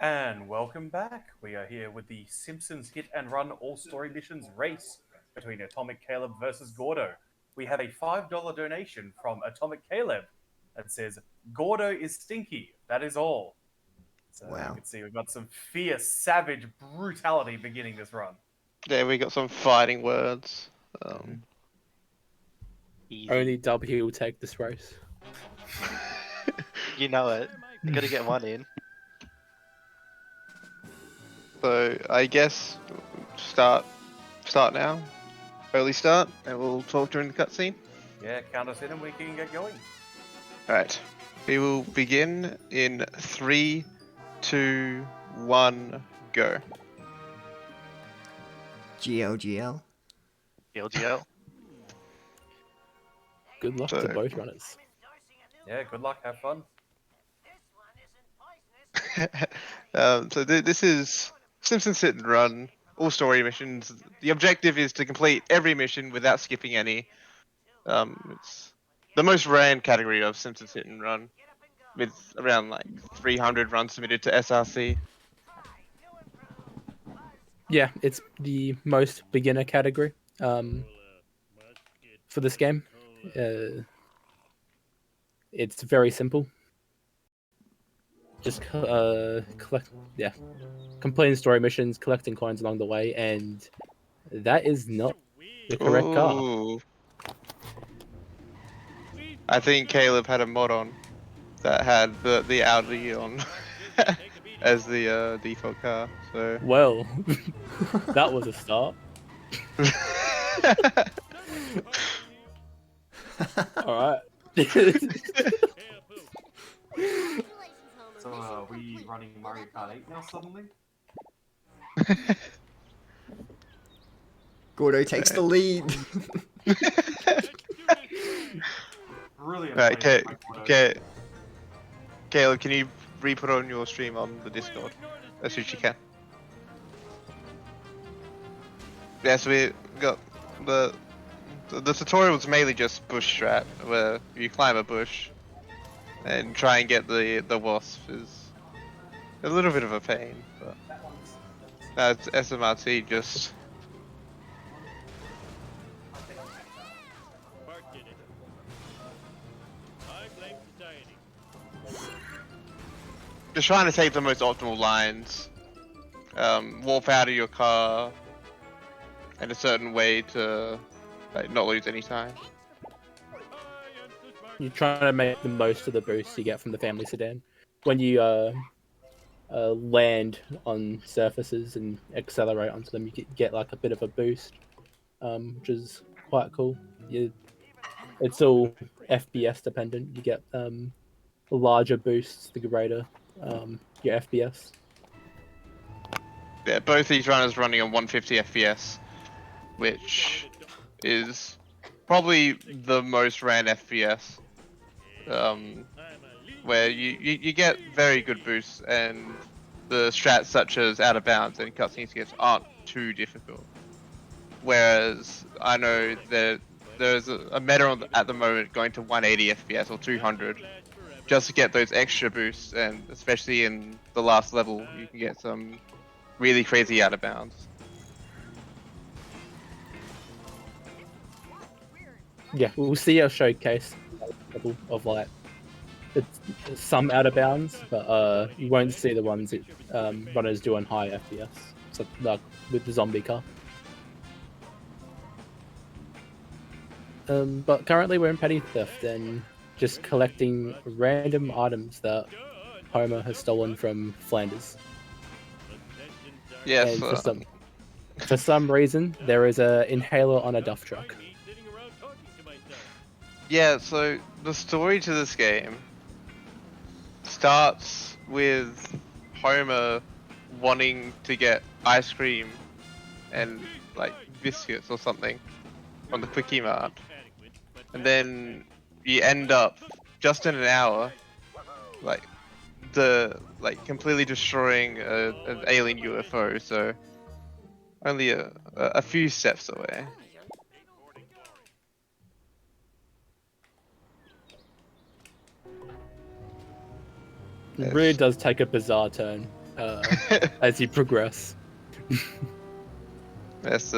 And welcome back. We are here with the Simpsons Hit and Run All Story Missions race between AtomicCaleb versus Gordo. We have a $5 donation from AtomicCaleb that says, Gordo is stinky, that is all. So you Wow. can see we've got some fierce, savage brutality beginning this run. Yeah, we got some fighting words. Easy. Only W will take this race. You know it. You gotta get one in. So I guess start now. Early start, and we'll talk during the cutscene. Yeah, count us in and we can get going. Alright. We will begin in 3, 2, 1, go. GLGL. GLGL. Good luck to both runners. Yeah, good luck, have fun. This is Simpsons Hit and Run, all story missions. The objective is to complete every mission without skipping any. It's the most ran category of Simpsons Hit and Run, with around like 300 runs submitted to SRC. Yeah, it's the most beginner category for this game. It's very simple. Just completing story missions, collecting coins along the way, and that is not the correct car. Ooh. I think Caleb had a mod on that had the Audi on as the default car. So Well, that was a start. All right. So are we running Mario Kart 8 now suddenly? Gordo takes the lead. Brilliant. Right, play by Gordo. Caleb, can you re-put on your stream on the Discord as soon as you can? Yeah, so we got the tutorial was mainly just bush strat, where you climb a bush and try and get the wasp. Is a little bit of a pain, but that's SMRT just. Just trying to take the most optimal lines, warp out of your car in a certain way to not lose any time. You're trying to make the most of the boost you get from the family sedan. When you land on surfaces and accelerate onto them, you get like a bit of a boost, which is quite cool. It's all FPS dependent. You get larger boosts the greater your FPS. Yeah, both these runners running on 150 FPS, which is probably the most ran FPS. Where you get very good boosts, and the strats such as out of bounds and cutscene skips aren't too difficult. Whereas I know that there's a meta at the moment going to 180 FPS or 200 just to get those extra boosts, and especially in the last level you can get some really crazy out of bounds. Yeah, we'll see a showcase of like some out of bounds, but you won't see the ones that runners do on high FPS, so like with the zombie car. But currently we're in petty theft and just collecting random items that Homer has stolen from Flanders. Yes. And for some reason, there is an inhaler on a duff truck. Yeah, so the story to this game starts with Homer wanting to get ice cream and like biscuits or something from the Quickie Mart, and then you end up just in an hour completely destroying an alien UFO. So only a few steps away. It really does take a bizarre turn. as you progress. There's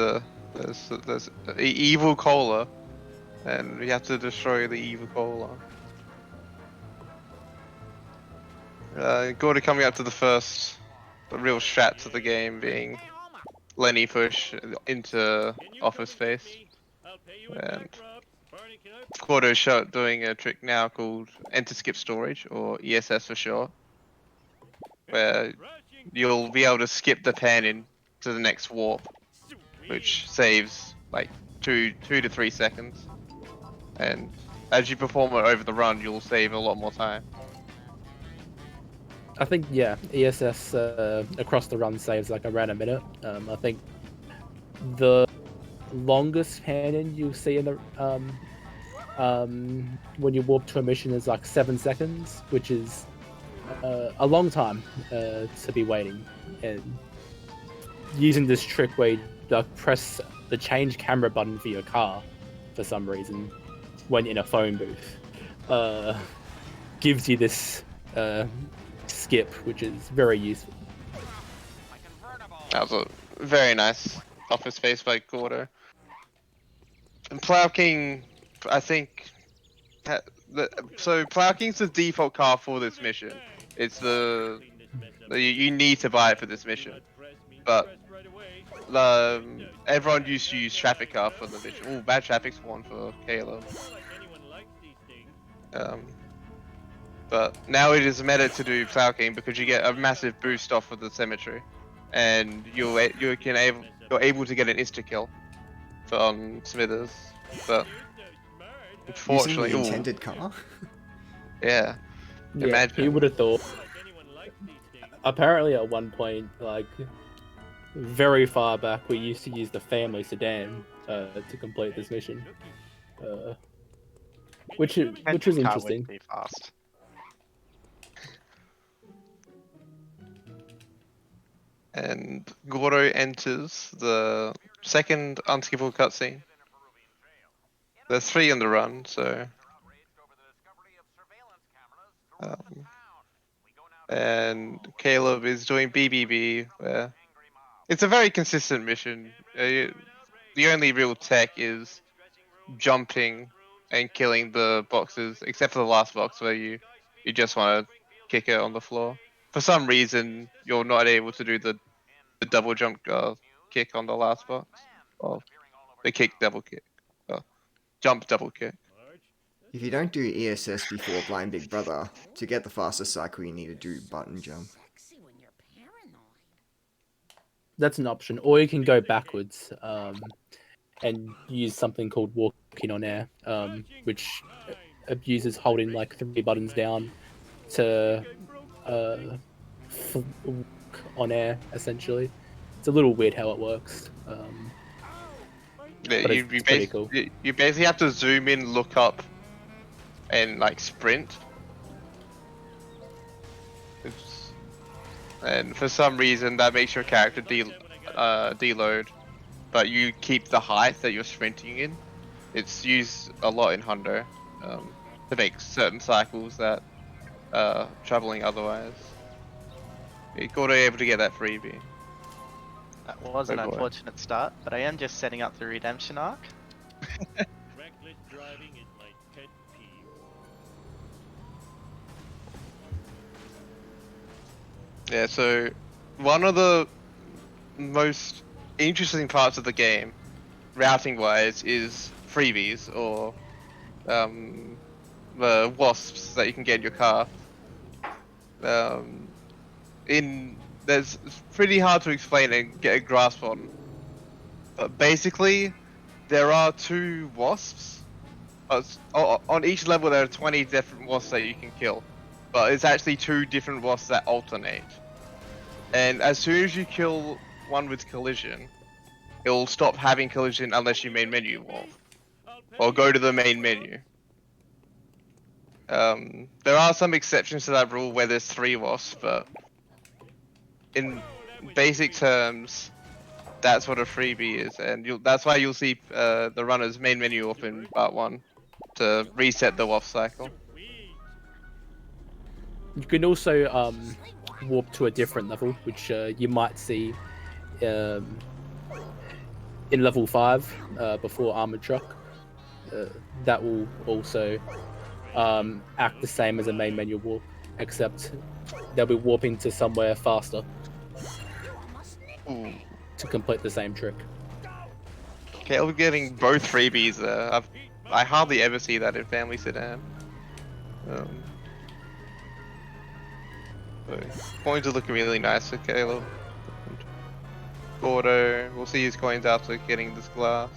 evil cola, and we have to destroy the evil cola. Gordo coming up to the real strats of the game being Lenny push into office space, and Gordo doing a trick now called enter skip storage, or ESS for short, where you'll be able to skip the pan in to the next warp, which saves like 2 to 3 seconds, and as you perform it over the run, you'll save a lot more time. I think, yeah, ESS across the run saves like around a minute. I think the longest pan-in you'll see in the when you warp to a mission is like 7 seconds, which is a long time to be waiting. And using this trick where you press the change camera button for your car for some reason when in a phone booth gives you this skip, which is very useful. That was a very nice office space by Gordo. And Plow King, I think, so Plow King's the default car for this mission. It's you need to buy it for this mission, but everyone used to use traffic car for the mission. Oh, bad traffic spawn for Caleb. But now it is meta to do Plow King because you get a massive boost off of the cemetery, and you're able to get an insta kill on Smithers. But unfortunately, using the intended car. Yeah, imagine. Who would have thought? Apparently, at one point, like very far back, we used to use the family sedan to complete this mission, which was interesting. Be fast. And Gordo enters the second unskippable cutscene. There's 3 on the run, so. And Caleb is doing BBB, where it's a very consistent mission. The only real tech is jumping and killing the boxes, except for the last box where you just want to kick it on the floor. For some reason, you're not able to do the double jump kick on the last box, or the kick double kick, jump double kick. If you don't do ESS before Blind Big Brother, to get the fastest cycle you need to do button jump. That's an option, or you can go backwards and use something called walking on air, which uses holding like 3 buttons down to walk on air. Essentially, it's a little weird how it works. But it's pretty cool. You basically have to zoom in, look up, and like sprint. And for some reason that makes your character deload, but you keep the height that you're sprinting in. It's used a lot in Hundo to make certain cycles that traveling otherwise. You got able to get that freebie. That was an unfortunate start, but I am just setting up the redemption arc. Reckless driving is my pet peeve. Yeah, so one of the most interesting parts of the game, routing wise, is freebies, or the wasps that you can get in your car. It's pretty hard to explain and get a grasp on. But basically, there are 2 wasps. On each level there are 20 different wasps that you can kill. But it's actually 2 different wasps that alternate. And as soon as you kill one with collision, it'll stop having collision unless you main menu warp. Or go to the main menu. There are some exceptions to that rule where there's 3 wasps, but in basic terms, that's what a freebie is, and that's why you'll see the runner's main menu up in part 1 to reset the wasp cycle. You can also warp to a different level, which you might see in level 5 before Armored Truck. That will also act the same as a main menu warp, except they'll be warping to somewhere faster to complete the same trick. Okay, we're getting both freebies there. I hardly ever see that in Family Sedan. So, coins are looking really nice for Caleb. Gordo, we'll see his coins after getting this glass.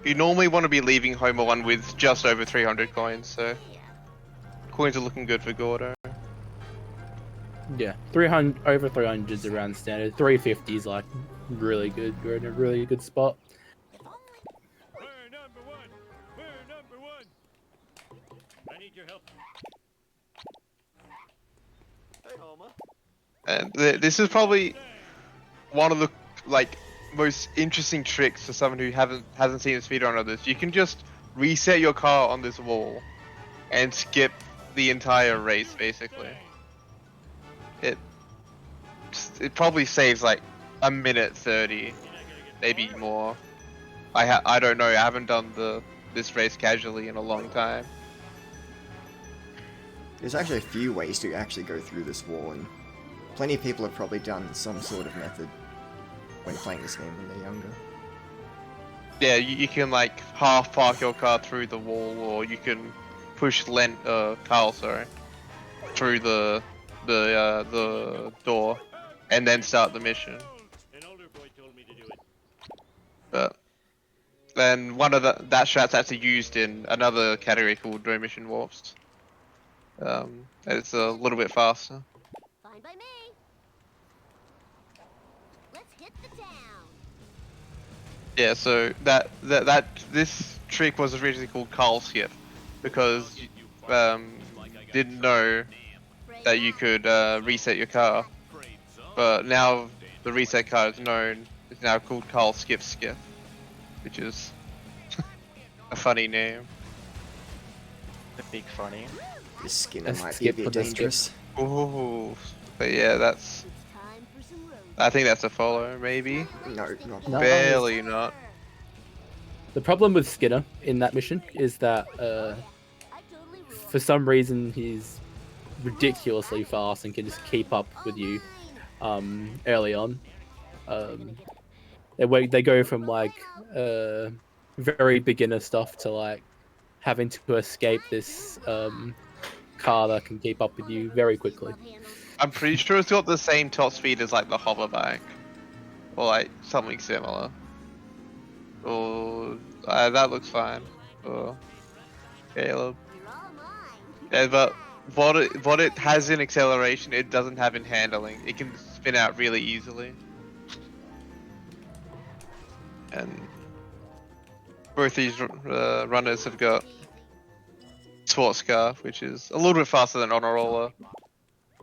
You normally want to be leaving home alone with just over 300 coins, so coins are looking good for Gordo. Yeah, 300 over 300 is around standard. 350 is like really good. You're in a really good spot. We're number one. We're number one. I need your help. Hey, Homer. And this is probably one of the most interesting tricks for someone who hasn't seen a speedrun of this. You can just reset your car on this wall and skip the entire race basically. It probably saves like a minute 30, maybe more. I don't know. I haven't done this race casually in a long time. There's actually a few ways to actually go through this wall, and plenty of people have probably done some sort of method when playing this game when they're younger. Yeah, you can like half park your car through the wall, or you can push Carl, through the door, and then start the mission. An older boy told me to do it. But then one of that strat's actually used in another category called no mission warps. It's a little bit faster. Fine by me. Let's hit the town. Yeah, so this trick was originally called Carl Skip because didn't know that you could reset your car, but now the reset car is now called Carl Skip, which is a funny name. The big funny. This Skinner A might be a skip bit for the dangerous. Ooh, but yeah, It's time for some road. I think that's a follow, maybe. No, not No. Barely not. The problem with Skinner in that mission is that I totally will. for some reason he's ridiculously fast and can just keep up with you early on. They go from like very beginner stuff to like having to escape this car that can keep up with you very quickly. I'm pretty sure it's got the same top speed as like the hover bike, or like something similar. Or that looks fine. Or Caleb. You're all mine. Yeah, but what it has in acceleration, it doesn't have in handling. It can spin out really easily. And both these runners have got sports car, which is a little bit faster than on a roller.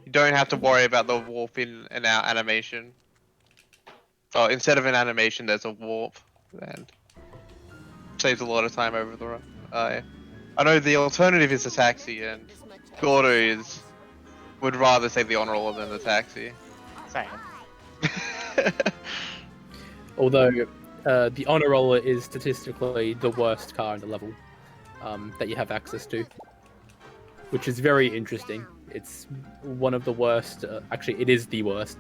You don't have to worry about the warp in and out animation. So instead of an animation, there's a warp, and saves a lot of time over the run. I know the alternative is a taxi, and Gordo would rather save the on roller than the taxi. Same. Although the honor roller is statistically the worst car in the level that you have access to, which is very interesting. It's one of the worst, actually it is the worst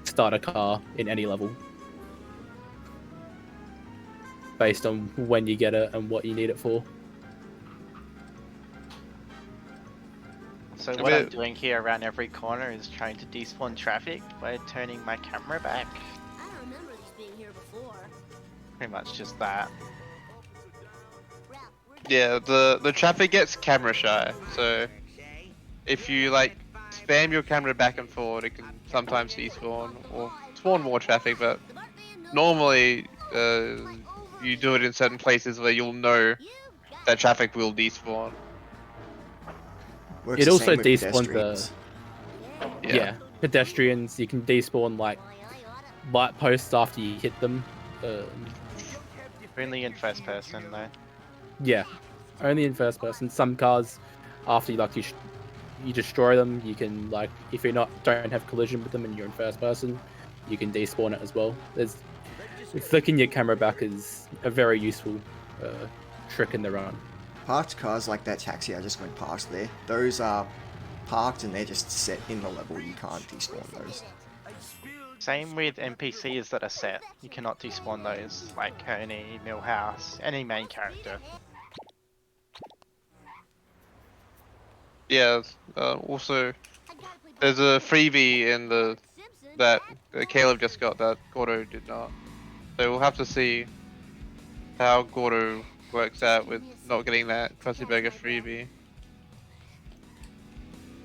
starter car in any level, based on when you get it and what you need it for. So what I'm doing here around every corner is trying to despawn traffic by turning my camera back. I don't remember this being here before. Pretty much just that. Ralph, we're Yeah, the traffic gets camera shy, so if you like spam your camera back and forward, it can sometimes despawn or spawn more traffic, but normally you do it in certain places where you'll know that traffic will despawn. Works It the also same with despawns pedestrians. yeah, pedestrians. You can despawn like light posts after you hit them. Only in first person though. Yeah, only in first person. Some cars after you destroy them, you can like if you're not don't have collision with them and you're in first person, you can despawn it as well. There's flicking your camera back is a very useful trick in the run. Parked cars like that taxi I just went past there, those are parked and they're just set in the level. You can't despawn those. Same with NPCs that are set. You cannot despawn those, like Coney, Millhouse, any main character. Yeah. Also, there's a freebie in the that Caleb just got that Gordo did not. So we'll have to see how Gordo works out with not getting that Krusty Burger freebie.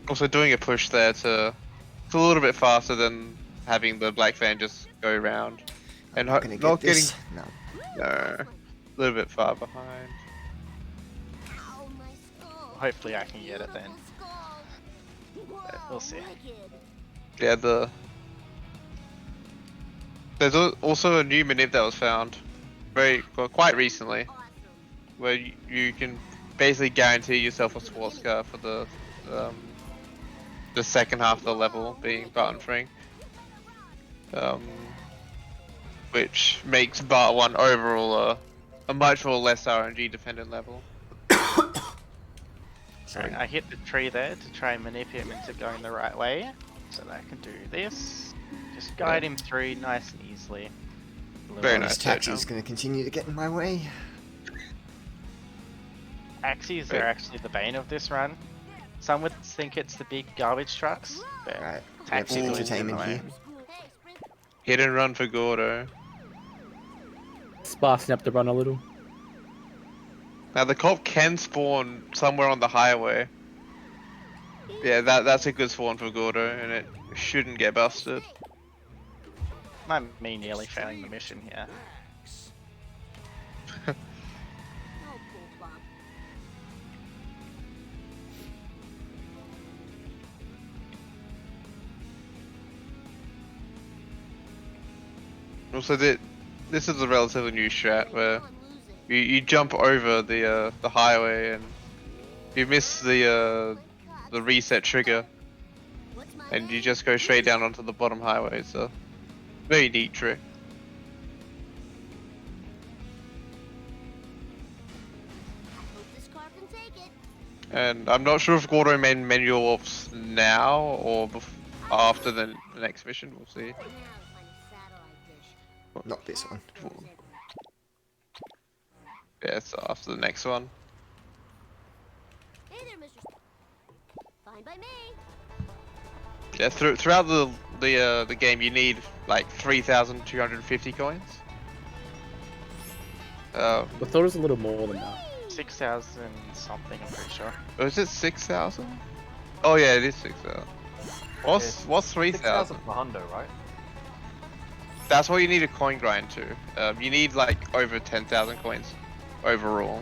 Also doing a push there to it's a little bit faster than having the black van just go around. And Not gonna get this. No. no, a little bit far behind. Hopefully I can get it then. But we'll see. Yeah, there's also a new manip that was found quite recently, where you can basically guarantee yourself a sports car for the second half of the level being button free, which makes Part 1 overall a much more less RNG dependent level. Sorry. I hit the tree there to try and manipulate him into going the right way, so that I can do this. Just guide him through nice and easily. Very This nice. taxi's going to continue to get in my way. Taxis are actually the bane of this run. Some would think it's the big garbage trucks, but Right. We have taxis some always entertainment get in the here. way. Hit and run for Gordo. Sparsening up the run a little. Now the cop can spawn somewhere on the highway. Yeah, that's a good spawn for Gordo, and it shouldn't get busted. Might me nearly failing the mission here. Also, this is a relatively new strat where you jump over the highway and you miss the reset trigger, and you just go straight down onto the bottom highway. So very neat trick. And I'm not sure if Gordo menu ops now or after the next mission. We'll see. Not this one. Yeah, so after the next one. Hey there, Mr. Fine by me. Yeah, throughout the game, you need like 3,250 coins. I thought it was a little more than that. 6,000 something, I'm pretty sure. Oh, is it 6,000? Oh yeah, it is 6,000. What's 3,000? for Hundo, right? That's what you need a coin grind to. You need like over 10,000 coins overall,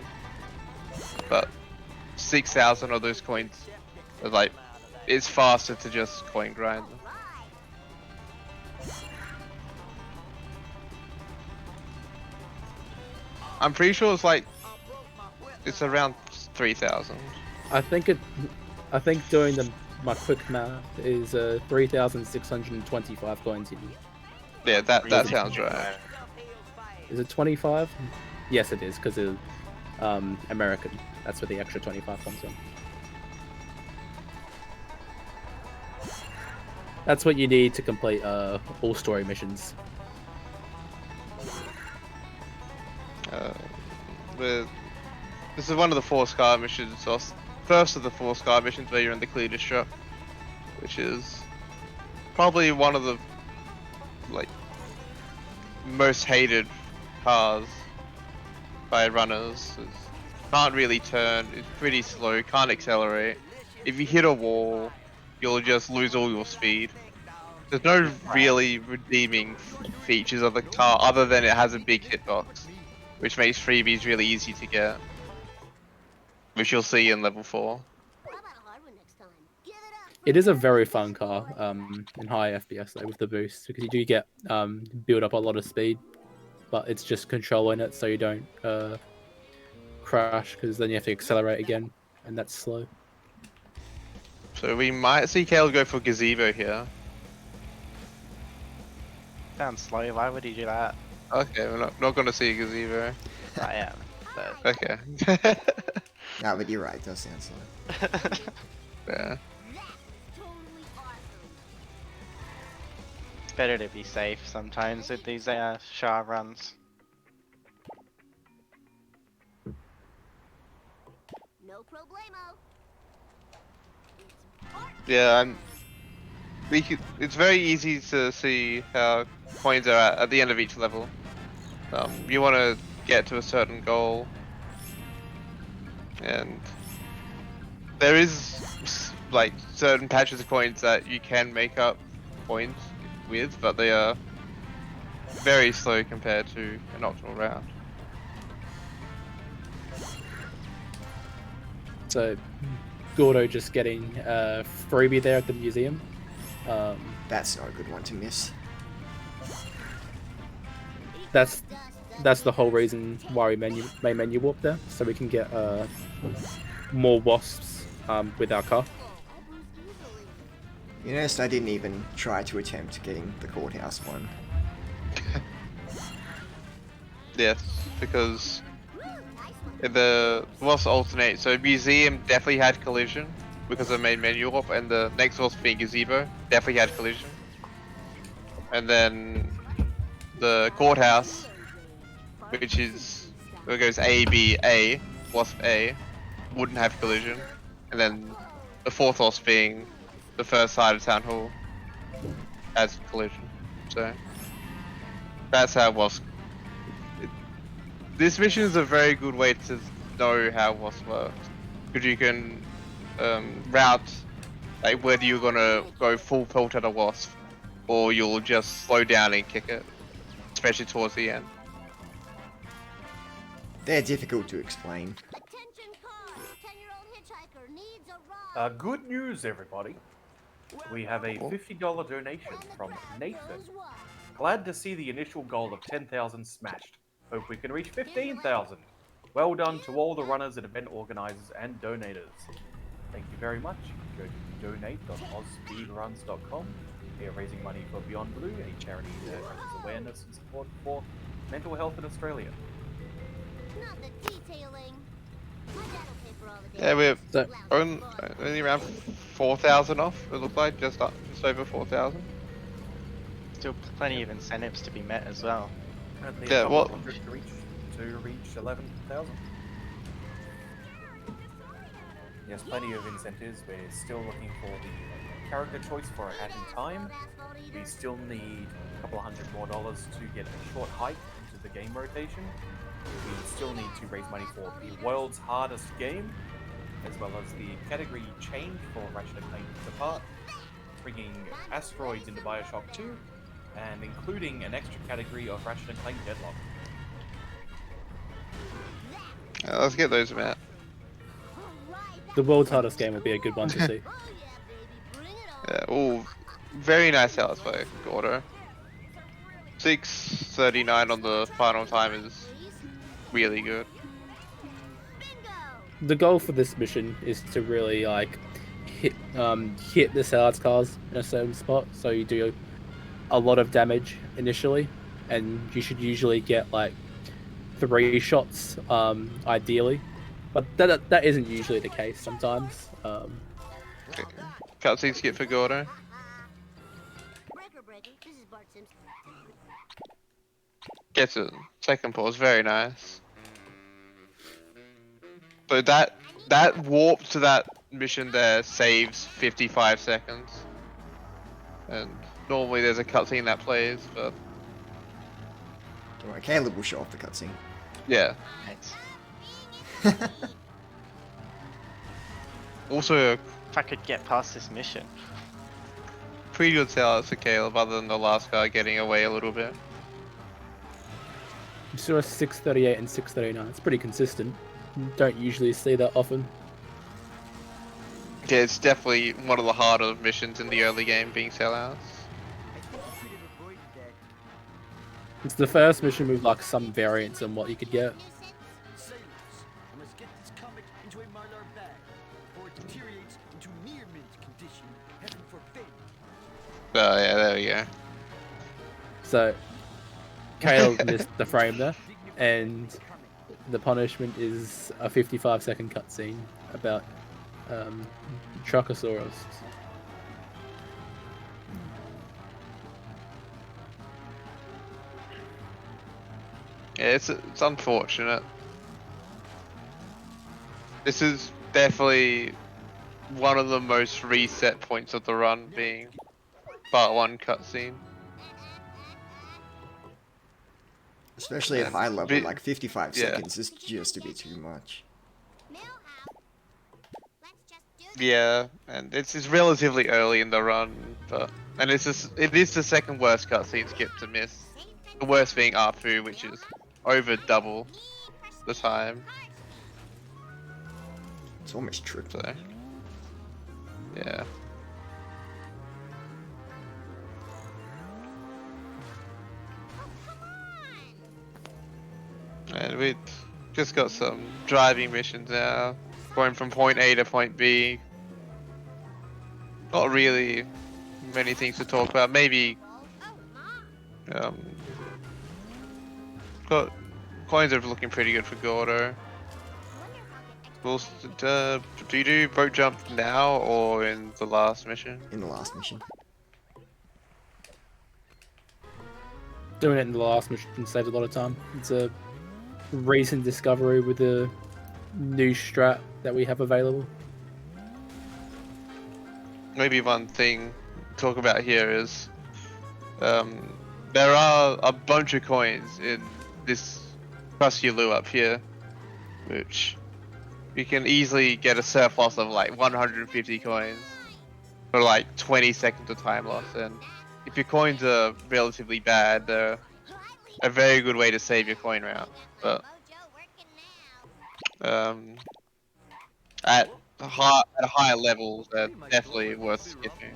but 6,000 of those coins are like it's faster to just coin grind them. I'm pretty sure it's around 3,000. I think doing my quick math is 3,625 coins you need. Yeah, that sounds right. Is it 25? Yes, it is because of American. That's where the extra 25 comes from. That's what you need to complete all story missions. This is one of the 4 scar missions, or first of the 4 scar missions where you're in the Cletus truck, which is probably one of the most hated cars by runners. It can't really turn, it's pretty slow, can't accelerate. If you hit a wall, you'll just lose all your speed. There's no really redeeming features of the car other than it has a big hitbox, which makes freebies really easy to get, which you'll see in level 4. It is a very fun car in high FPS though, with the boost, because you do get build up a lot of speed, but it's just controlling it so you don't crash, because then you have to accelerate again, and that's slow. So we might see Caleb go for gazebo here. Sounds slow. Why would he do that? Okay, we're not gonna see a gazebo. I am. But... Okay. No, but you're right, it does sound slow. Yeah. Totally awesome. It's better to be safe sometimes with these Shah runs. No problemo. Yeah, it's very easy to see how coins are at the end of each level. You want to get to a certain goal, and there is like certain patches of coins that you can make up points with, but they are very slow compared to an optimal round. So Gordo just getting a freebie there at the museum. That's not a good one to miss. That's the whole reason why we may menu warp there, so we can get more wasps with our car. You noticed I didn't even try to attempt getting the courthouse one. Yes, because the wasps alternate. So museum definitely had collision because of main menu warp, and the next wasp being gazebo definitely had collision. And then the courthouse, which is where it goes A, B, A, wasp A, wouldn't have collision. And then the fourth wasp being the first side of town hall has collision. So that's how wasp. This mission is a very good way to know how wasp works, because you can route like whether you're gonna go full pelt at a wasp or you'll just slow down and kick it, especially towards the end. They're difficult to explain. Attention cars. 10-year-old hitchhiker needs a ride. Good news, everybody. We have a $50 donation from Nathan. Glad to see the initial goal of 10,000 smashed. Hope we can reach 15,000. Well done to all the runners and event organizers and donators. Thank you very much. Go to donate.ozspeedruns.com. We are raising money for Beyond Blue, a charity that raises awareness and support for mental health in Australia. Not the detailing. My dad'll pay for all the Yeah, we're So- only around 4,000 off. It looks like just over 4,000. Still plenty of incentives to be met as well. Currently Yeah, a couple well- of hundred to reach 11,000. Yes, plenty of incentives. We're still looking for the character choice for a hat in time. We still need a couple of $100 more to get a short hike into the game rotation. We still need to raise money for the world's hardest game, as well as the category change for Ratchet & Clank Depart, bringing asteroids into Bioshock 2, and including an extra category of Ratchet & Clank Deadlock. Let's get those, Matt. The world's hardest game would be a good one to see. Oh yeah, baby, bring it on. Yeah, ooh, very nice hours by Gordo. 6:39 on the final time is really good. Bingo. The goal for this mission is to really like hit the sellouts cars in a certain spot, so you do a lot of damage initially, and you should usually get like 3 shots ideally, but that isn't usually the case sometimes. Cutscene skip for Gordo. Breaker, breaker. This is Bart Simpson. Gets it. Second pause, very nice. So that warp to that mission there saves 55 seconds. And normally there's a cutscene that plays, but Alright, Caleb will show off the cutscene. yeah. Nice. Also a If I could get past this mission. pretty good sell for Caleb, other than the last guy getting away a little bit. You saw a 6:38 and 6:39. It's pretty consistent. You don't usually see that often. Yeah, it's definitely one of the harder missions in the early game, being sellouts. It's the first mission with like some variance on what you could get. Sailors, I must get this comic into a Mylar bag before it deteriorates into near mint Oh yeah, there we go. So Caleb missed the frame there, and the punishment is a 55-second cutscene about Truckosaurus. Yeah, it's unfortunate. This is definitely one of the most reset points of the run, being part 1 cutscene. Especially at And high level, like 55 yeah. seconds is just a bit too much. Millhouse. Let's just do this. Yeah, and it's relatively early in the run, but it is the second worst cutscene skip to miss. The worst being Apu, which is over double the time. It's almost triple. So yeah. And we just got some driving missions now, going from point A to point B. Not really many things to talk about. Maybe got coins are looking pretty good for Gordo. We'll, do you do boat jump now or in the last mission? In the last mission. Doing it in the last mission saved a lot of time. It's a recent discovery with the new strat that we have available. Maybe one thing to talk about here is there are a bunch of coins in this Crusty Loo up here, which you can easily get a surplus of like 150 coins for like 20 seconds of time loss. And if your coins are relatively bad, they're a very good way to save your coin round. But at higher levels, they're definitely worth skipping.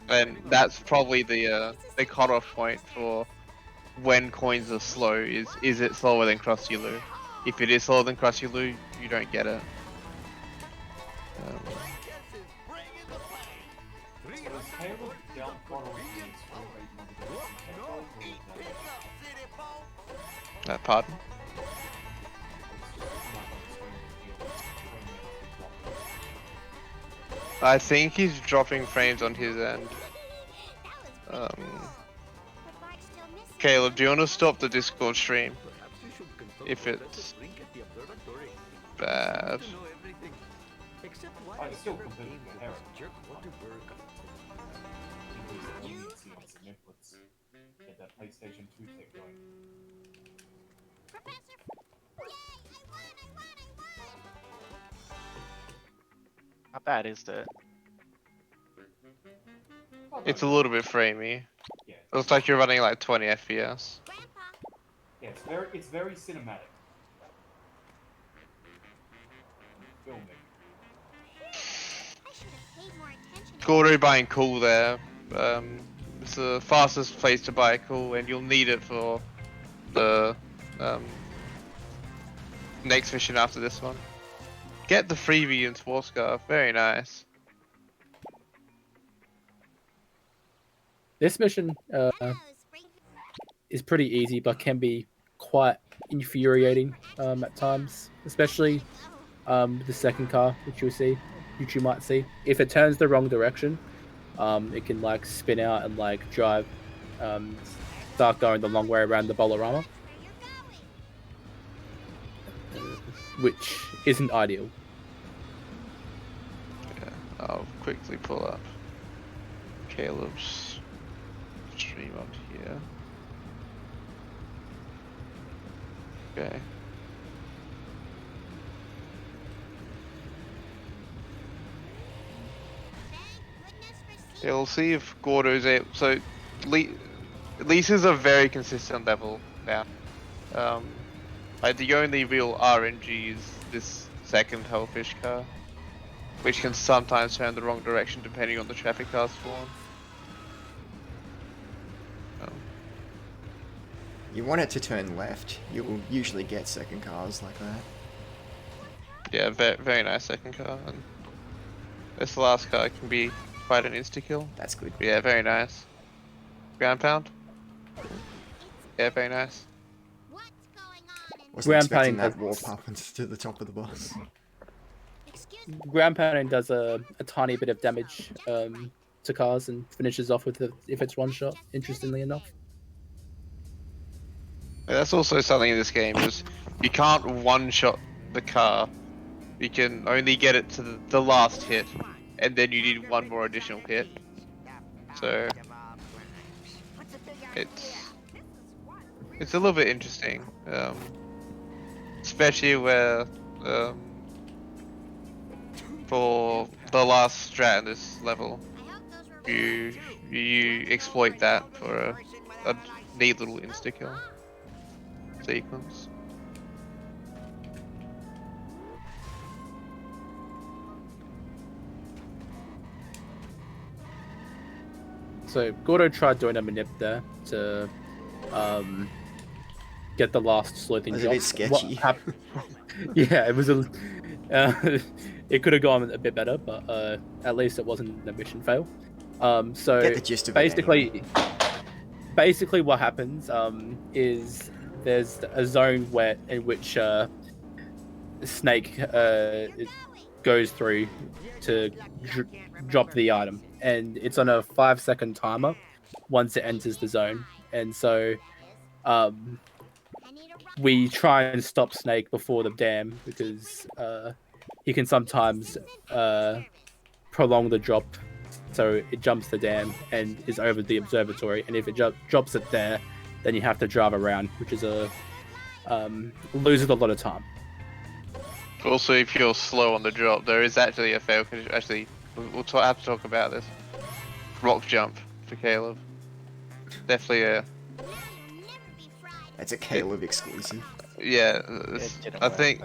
And that's probably the cutoff point for when coins are slow. Is it slower than Krusty Loo? If it is slower than Krusty Loo, you don't get it. Pardon? I think he's dropping frames on his end. Caleb, do you want to stop the Discord stream? If it's bad. I still completely inherit. Get that PlayStation 2 tech going. Professor, yay! I won! How bad is that? It's a little bit framey. Yeah. It looks like you're running like 20 FPS. Grandpa, Yeah, it's very cinematic. Filming. I should have paid more attention. Gordo buying cool there. It's the fastest place to buy cool, and you'll need it for the next mission after this one. Get the freebie in Sports Car. Very nice. This mission Hello, Springfield. is pretty easy, but can be quite infuriating at times, especially the second car, which you might see. If it turns the wrong direction, it can like spin out and like drive, start going the long way around the Bolorama, which isn't ideal. Yeah, I'll quickly pull up Caleb's stream up here. Okay. Yeah, we'll see if Gordo's able. So, Lisa's a very consistent level now. Like the only real RNG is this second Hellfish car, which can sometimes turn the wrong direction depending on the traffic car spawn. You want it to turn left, you'll usually get second cars like that. Yeah, very nice second car. And this last car can be quite an insta-kill. That's good. Yeah, very nice. Ground pound. Yeah, very nice. What's going on in Wasn't Ground expecting pounding that warp does- up into the top of the boss. Excuse me. Ground pounding does a tiny bit of damage to cars and finishes off with if it's one shot. Interestingly enough. That's also something in this game is you can't one-shot the car. You can only get it to the last hit, and then you need one more additional hit. So it's a little bit interesting, especially where for the last strat in this level, I hope those were you exploit that for a neat little insta-kill sequence. So Gordo tried doing a manip there to get the last sleuthing It was a job. bit sketchy. Yeah, it was a. It could have gone a bit better, but at least it wasn't a mission fail. So Get the gist of it basically, basically what happens is there's a zone in which Snake goes through to drop the item, and it's on a 5-second timer once it enters the zone, and so we try and stop Snake before the dam because he can sometimes prolong the drop, so it jumps the dam and is over the observatory, and if it drops it there, then you have to drive around, which is loses a lot of time. Also, if you're slow on the drop, there is actually a fail. Actually, we'll have to talk about this. Rock jump for Caleb. Definitely a. That's a Caleb exclusive. Yeah, It didn't I work, think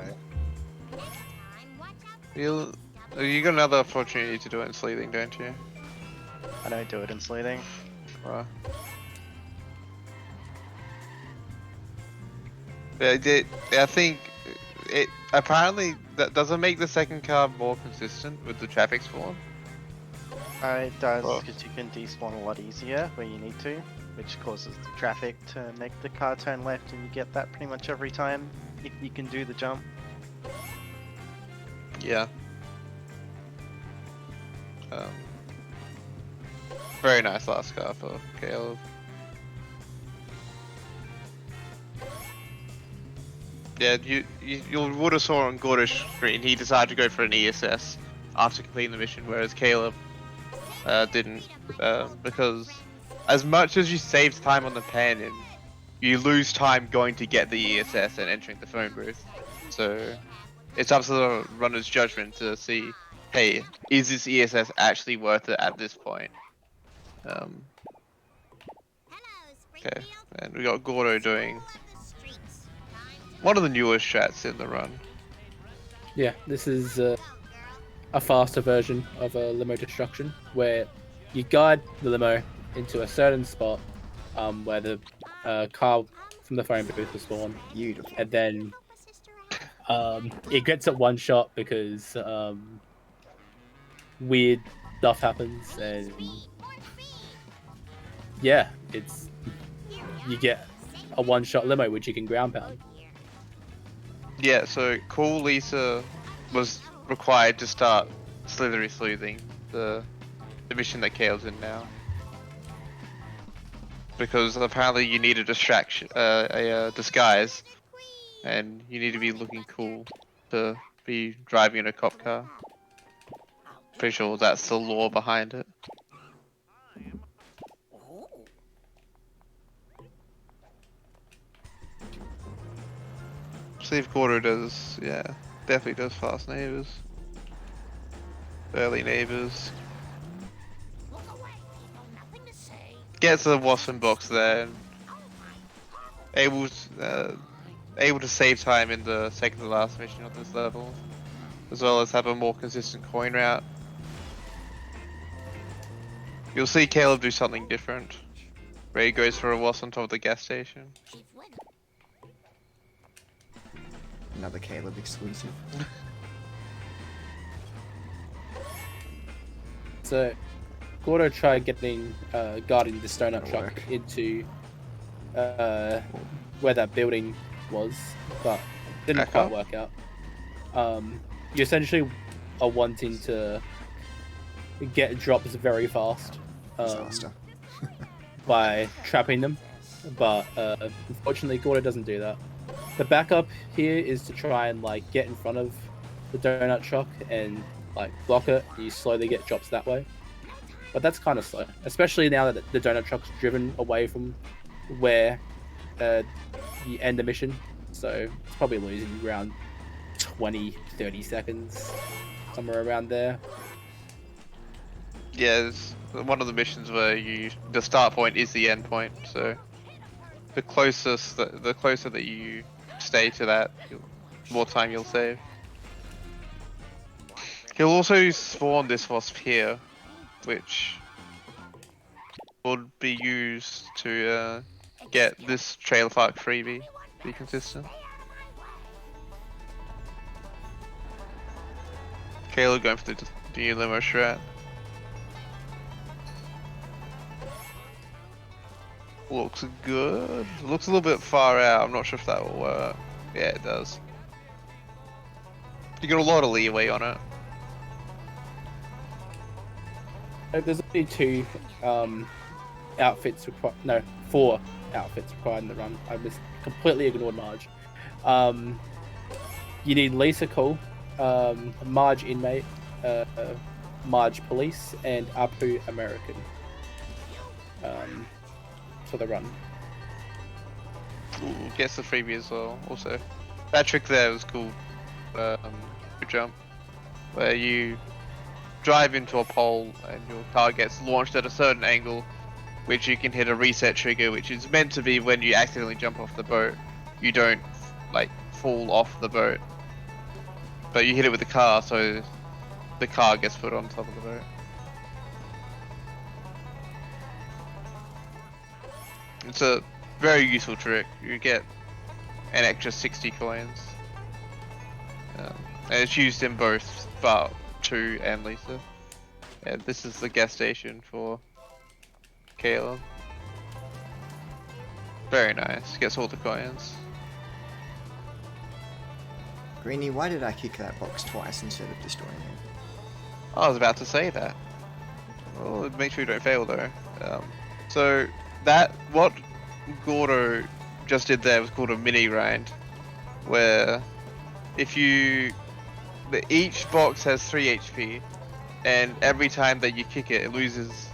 though. you got another opportunity to do it in sleething, don't you? I don't do it in sleething. Right. Yeah, I think it apparently that doesn't make the second car more consistent with the traffic spawn. It does, Oh. because you can despawn a lot easier where you need to, which causes the traffic to make the car turn left, and you get that pretty much every time if you can do the jump. Yeah. Very nice last car for Caleb. Yeah, you would have saw on Gordo's screen he decided to go for an ESS after completing the mission, whereas Caleb didn't, because as much as you save time on the pan-in, you lose time going to get the ESS and entering the phone booth. So it's up to the runner's judgment to see, hey, is this ESS actually worth it at this point? Okay, and we got Gordo doing one of the newest strats in the run. Yeah, this is a faster version of a limo destruction, where you guide the limo into a certain spot where the car from the phone booth will spawn, Beautiful. and then it gets it one shot because weird stuff happens, and yeah, you get a one shot limo which you can ground pound. Yeah, so Cool Lisa was required to start Slithery Sleuthing, the mission that Caleb's in now. Because apparently you need a distraction, a disguise, and you need to be looking cool to be driving in a cop car. Pretty sure that's the lore behind it. See if Gordo does, yeah, definitely does fast neighbors. Early neighbors. Gets a Wasp box there, and able to save time in the second to last mission on this level, as well as have a more consistent coin route. You'll see Caleb do something different, where he goes for a Wasp on top of the gas station. Another Caleb exclusive. So Gordo tried getting guarding this donut That'll truck work. into where that building was, but didn't Back quite up? work out. You essentially are wanting to get drops very fast Disaster. by trapping them, but unfortunately Gordo doesn't do that. The backup here is to try and like get in front of the donut truck and like block it. You slowly get drops that way, but that's kind of slow, especially now that the donut truck's driven away from where you end the mission, so it's probably losing around 20-30 seconds, somewhere around there. Yeah, it's one of the missions where the start point is the end point, so the closer that you stay to that, the more time you'll save. He'll also spawn this wasp here, which would be used to get this trailer park freebie, be consistent. Caleb going for the limo strat. Looks good. Looks a little bit far out. I'm not sure if that will work. Yeah, it does. You got a lot of leeway on it. There's only two outfits required. No, 4 outfits required in the run. I just completely ignored Marge. You need Lisa Cole, Marge Inmate, Marge Police, and Apu American for the run. Ooh, gets the freebie as well. Also, that trick there was called jump, where you drive into a pole and your car gets launched at a certain angle, which you can hit a reset trigger, which is meant to be when you accidentally jump off the boat, you don't like fall off the boat, but you hit it with the car, so the car gets put on top of the boat. It's a very useful trick. You get an extra 60 coins, and it's used in both Bart 2 and Lisa. And this is the gas station for Caleb. Very nice. Gets all the coins. Greenie, why did I kick that box twice instead of destroying it? I was about to say that. Well, make sure you don't fail though. So what Gordo just did there was called a mini grind, where if each box has 3 HP, and every time that you kick it, it loses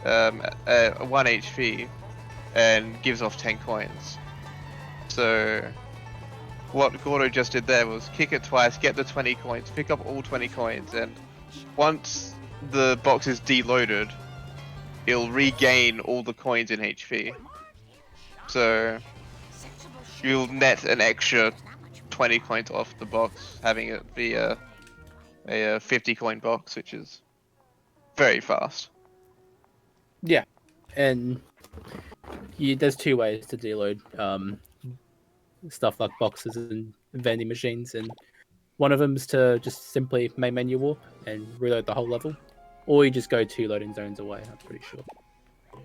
1 HP and gives off 10 coins. So what Gordo just did there was kick it twice, get the 20 coins, pick up all 20 coins, and once the box is deloaded, it'll regain all the coins in HP. So you'll net an extra 20 coins off the box, having it be a 50 coin box, which is very fast. Yeah, and there's 2 ways to deload stuff like boxes and vending machines, and one of them is to just simply main menu warp and reload the whole level, or you just go 2 loading zones away, I'm pretty sure,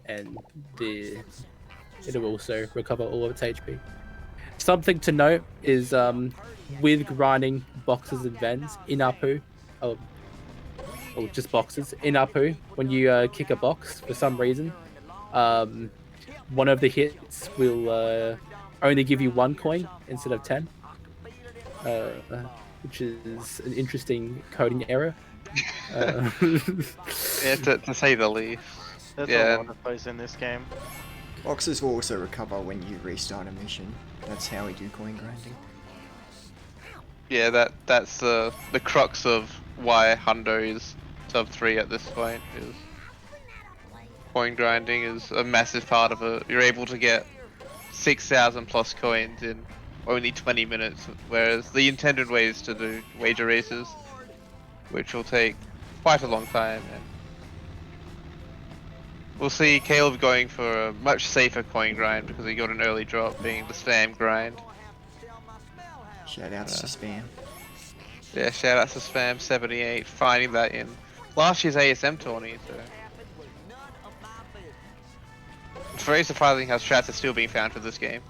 and it'll also recover all of its HP. Something to note is with grinding boxes and vents in Apu, or just boxes in Apu, when you kick a box for some reason, one of the hits will only give you 1 coin instead of 10, which is an interesting coding error. Yeah, to say the least. There's Yeah. a lot of those in this game. Boxes will also recover when you restart a mission. That's how we do coin grinding. Yeah, that's the crux of why Hundo is sub 3 at this point. Is coin grinding is a massive part of it. You're able to get 6,000 plus coins in only 20 minutes, whereas the intended way is to do wager races, which will take quite a long time. And we'll see Caleb going for a much safer coin grind because he got an early drop, being the spam grind. Shoutouts to Spam. Yeah, shout out to Spam78, finding that in last year's ASM tourney, so It's very surprising how strats are still being found for this game.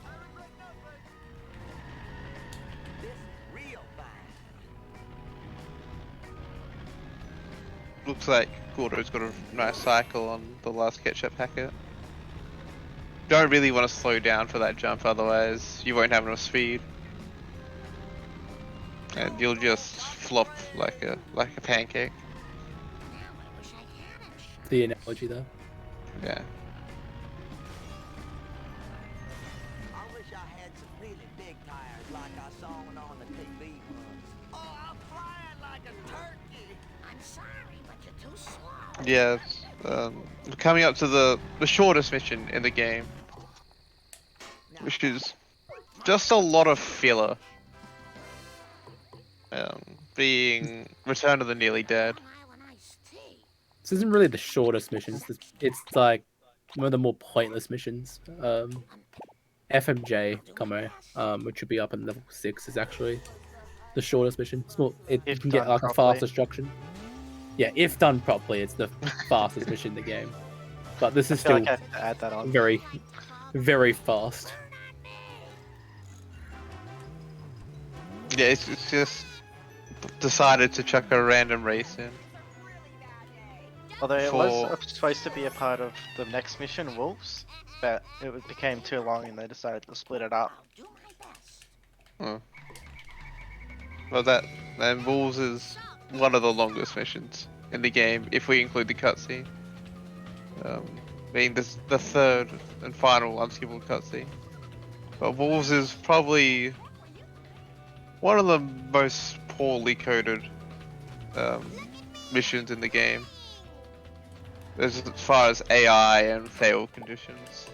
Looks like Gordo's got a nice cycle on the last ketchup packet. Don't really want to slow down for that jump, otherwise you won't have enough speed. And you'll just flop like a pancake. The analogy there. Yeah. I wish I had some really big tires like I saw one on the TV once. Oh, I'm flying like a turkey. I'm sorry, but you're too slow. Yeah. We're coming up to the shortest mission in the game, which is just a lot of filler. Being Return of the Nearly Dead. This isn't really the shortest missions. It's like one of the more pointless missions. FMJ Como, which would be up in level 6, is actually the shortest mission. It's more, you If can get done like a properly. fast destruction. Yeah, if done properly, it's the fastest mission in the game. But this I is feel still like I have to add that on. very, very fast. Yeah, it's just decided to chuck a random race in. Although it for- was supposed to be a part of the next mission, Wolves, but became too long and they decided to split it up. Oh. Well, and Wolves is one of the longest missions in the game, if we include the cutscene. Being this the third and final unskippable cutscene. But Wolves is probably one of the most poorly coded missions in the game, as far as AI and fail conditions.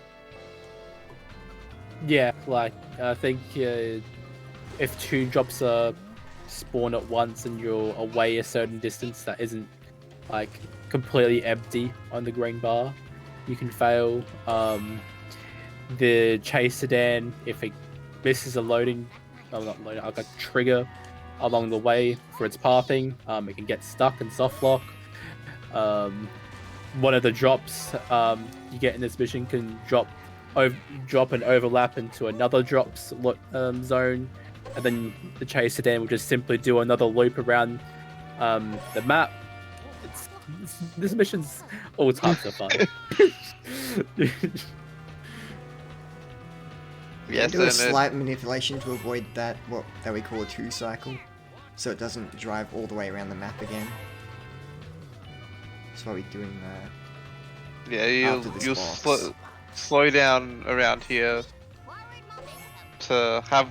Yeah, like I think if 2 drops are spawn at once and you're away a certain distance that isn't like completely empty on the green bar, you can fail. The chase sedan, if it misses a loading, not loading, like a trigger along the way for its pathing, it can get stuck and soft lock. One of the drops you get in this mission can drop and overlap into another drops zone, and then the chase sedan will just simply do another loop around the map. This mission's all types of fun. Yes, Do a and slight manipulation to avoid that, what that we call a 2 cycle, so it doesn't drive all the way around the map again. That's why we're doing that. yeah, after this you'll boss. slow down around here to have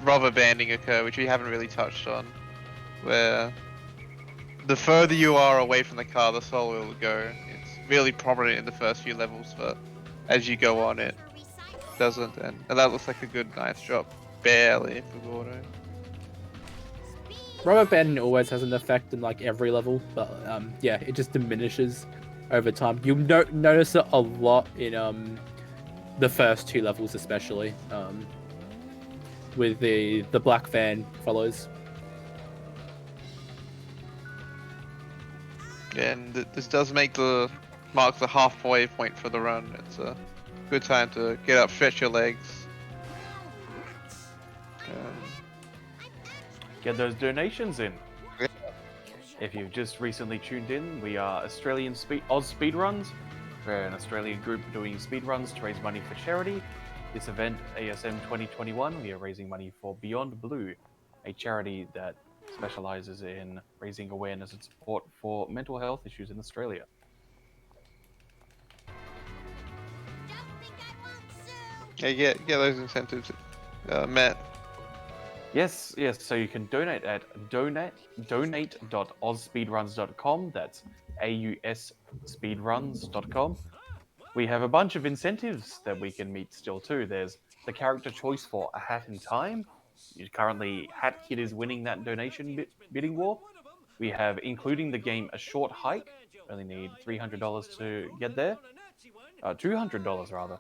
rubber banding occur, which we haven't really touched on, where the further you are away from the car, the slower it will go. It's really prominent in the first few levels, but as you go on, it doesn't, and that looks like a good, nice drop. Barely for Gordo. Rubber banding always has an effect in like every level, but yeah, it just diminishes over time. You'll notice it a lot in the first 2 levels, especially with the black van follows. Yeah, and this does mark the halfway point for the run. It's a good time to get up, stretch your legs. Get those donations in. Yeah. If you've just recently tuned in, we are Australian Oz Speedruns. We're an Australian group doing speedruns to raise money for charity. This event, ASM 2021, we are raising money for Beyond Blue, a charity that specializes in raising awareness and support for mental health issues in Australia. Yeah, get those incentives, Matt. Yes. So you can donate at donate.ozspeedruns.com. That's AUSspeedruns.com. We have a bunch of incentives that we can meet still too. There's the character choice for A Hat in Time. Currently, Hat Kid is winning that donation bidding war. We have including the game A Short Hike. Only need $300 to get there. $200 rather.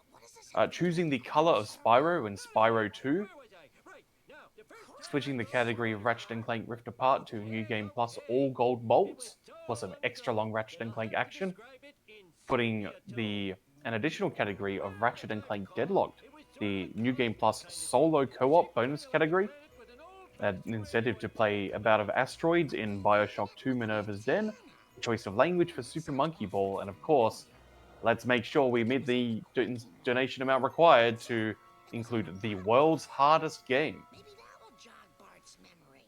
Choosing the color of Spyro in Spyro 2. Switching the category of Ratchet & Clank Rift Apart to New Game Plus all gold bolts, plus some extra long Ratchet & Clank action. putting an additional category of Ratchet and Clank Deadlocked, the New Game Plus solo co-op bonus category. An incentive to play a bout of asteroids in Bioshock 2 Minerva's Den, choice of language for Super Monkey Ball, and of course, let's make sure we meet the donation amount required to include the world's hardest game. Maybe that'll jog Bart's memory.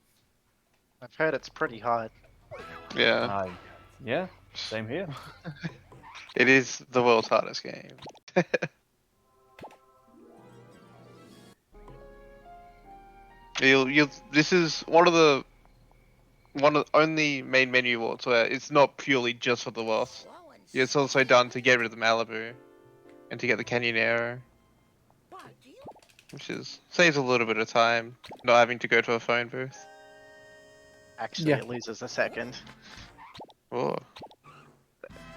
I've heard it's pretty hard. Yeah. Yeah, same here. It is the world's hardest game. This is one of the only main menu awards where it's not purely just for the boss. It's also done to get rid of the Malibu and to get the Canyonero, which saves a little bit of time, not having to go to a phone booth. Actually, Yeah. it loses a second. Oh,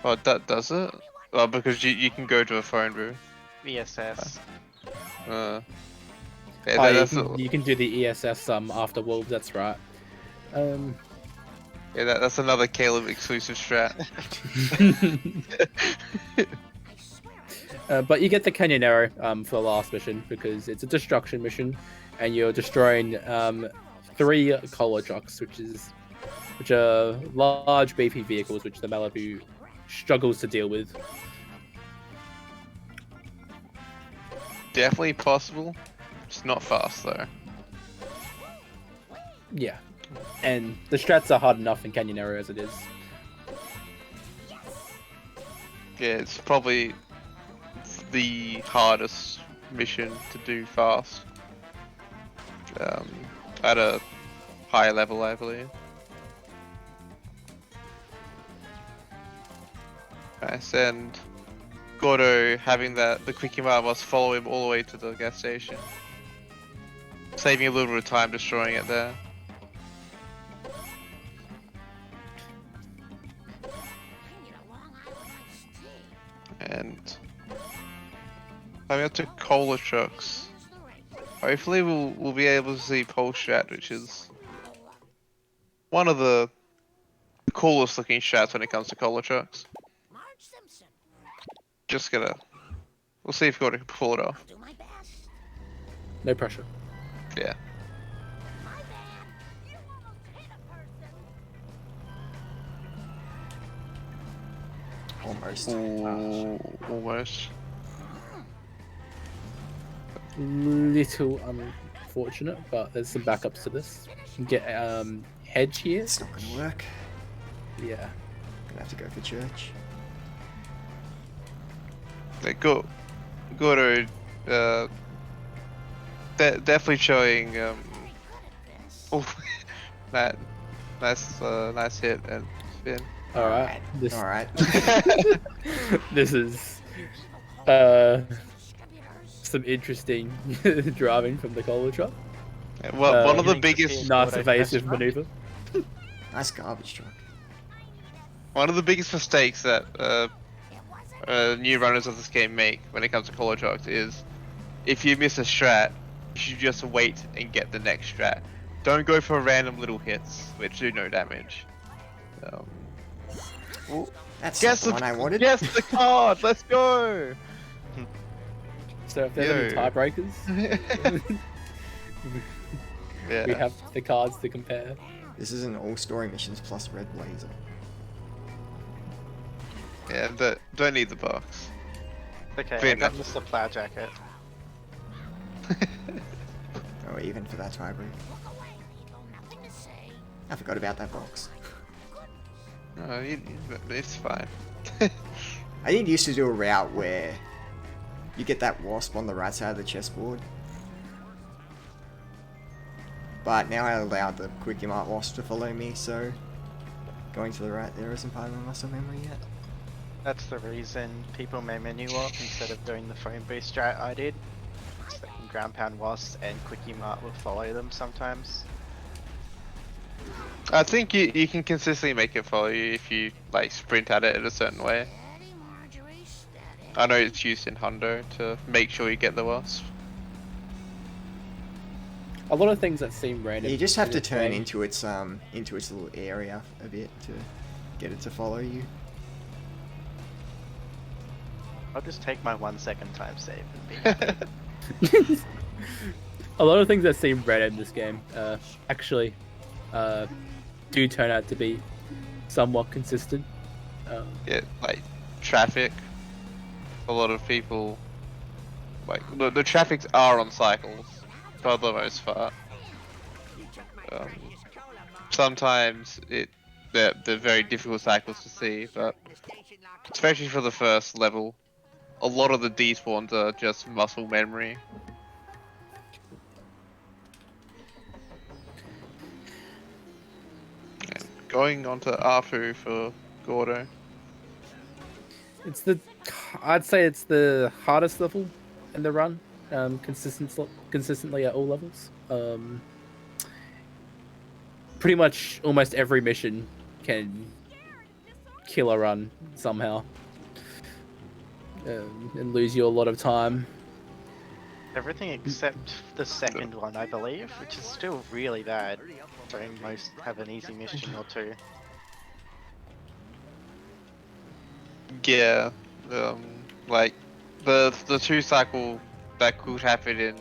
that does it? Oh, because you can go to a phone booth. VSS. Yeah, Oh, that's you can do the ESS after Wolves, that's right. that's another Caleb exclusive strat. But you get the Canyonero for the last mission because it's a destruction mission, and you're destroying 3 cola trucks, which are large beefy vehicles which the Malibu struggles to deal with. Definitely possible. It's not fast though. Yeah, and the strats are hard enough in Canyonero as it is. Yeah, it's probably the hardest mission to do fast. At a higher level, I believe. Nice, and Gordo having the quickie mile must follow him all the way to the gas station, saving a little bit of time destroying it there. And coming up to cola trucks. Hopefully we'll be able to see Pole Strat, which is one of the coolest looking strats when it comes to cola trucks. Just we'll see if Gordo can pull it off. No pressure. Yeah. Almost. Ooh, almost. Little unfortunate, but there's some backups to this. You can get hedge here. It's not gonna work. Yeah. Gonna have to go for church. Gordo, definitely showing. Oh, Matt, nice hit and spin. All right. This Alright. this is some interesting driving from the cola truck. Yeah, well, one of the You think biggest, it's Nice Gordo evasive best maneuver. Nice garbage truck. mistakes that new runners of this game make when it comes to cola trucks is if you miss a strat, you should just wait and get the next strat. Don't go for random little hits which do no damage. That's Guess not the one I wanted. Yes, the card. Let's go. So if there's any Yo. tiebreakers, Yeah. we have the cards to compare. This is an all story missions plus red blazer. Yeah, but don't need the box. Okay, Fair I got enough. Mr. Plow Jacket. Oh, even for that tiebreak. I forgot about that box. No, it's fine. I did used to do a route where you get that wasp on the right side of the chessboard. But now I allowed the Quickie Mart wasp to follow me, so going to the right there isn't part of my muscle memory yet. That's the reason people may menu up instead of doing the phone boost strat I did. So they can ground pound wasps and Quickie Mart will follow them sometimes. I think you can consistently make it follow you if you like sprint at it in a certain way. I know it's used in Hundo to make sure you get the wasp. A lot of things that seem random. You just have in to this turn game. into its little area a bit to get it to follow you. I'll just take my 1 second time save and be happy. A lot of things that seem random in this game actually do turn out to be somewhat consistent. Yeah, like traffic. A lot of people, like the traffics are on cycles for the most part. Sometimes they're very difficult cycles to see, but especially for the first level, a lot of the despawns are just muscle memory. And going on to Apu for Gordo. I'd say it's the hardest level in the run, consistently at all levels. Pretty much almost every mission can kill a run somehow, and lose you a lot of time. Everything except the second one, I believe, which is still really bad. So most have an easy mission or two. Yeah, like the 2 cycle that could happen in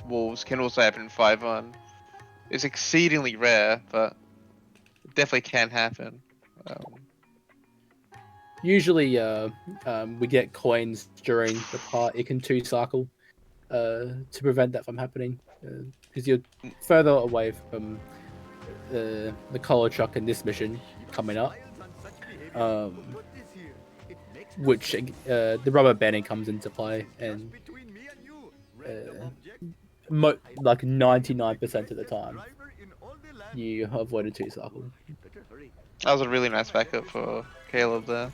Wolves can also happen in 5-1. It's exceedingly rare, but it definitely can happen. Usually, we get coins during the part Iken 2 cycle to prevent that from happening, because you're further away from the collar truck in this mission coming up, which the rubber banding comes into play, and like 99% of the time you avoid a 2 cycle. That was a really nice backup for Caleb there.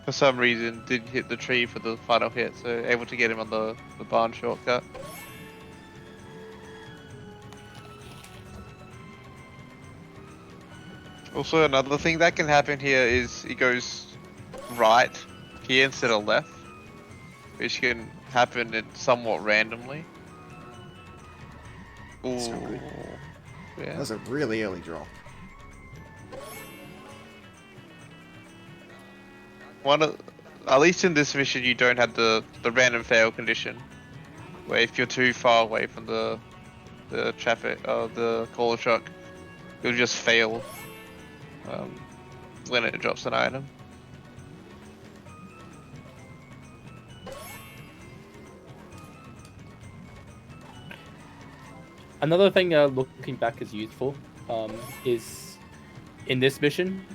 For some reason, didn't hit the tree for the final hit, so able to get him on the barn shortcut. Also, another thing that can happen here is he goes right here instead of left, which can happen somewhat randomly. Ooh, yeah. That was a really early drop. At least in this mission, you don't have the random fail condition, where if you're too far away from the traffic, the caller truck, you'll just fail when it drops an item. Another thing looking back is useful is in this mission,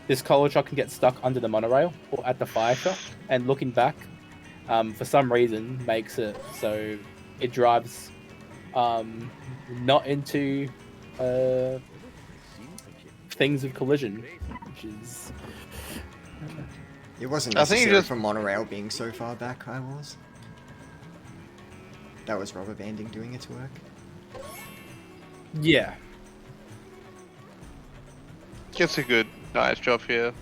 this collar truck can get stuck under the monorail or at the fire truck, and looking back, for some reason, makes it so it drives not into things of collision, which is... It wasn't I think necessary for monorail being so far back, I was. That was rubber banding doing its work. Yeah. Gets a good, nice drop here.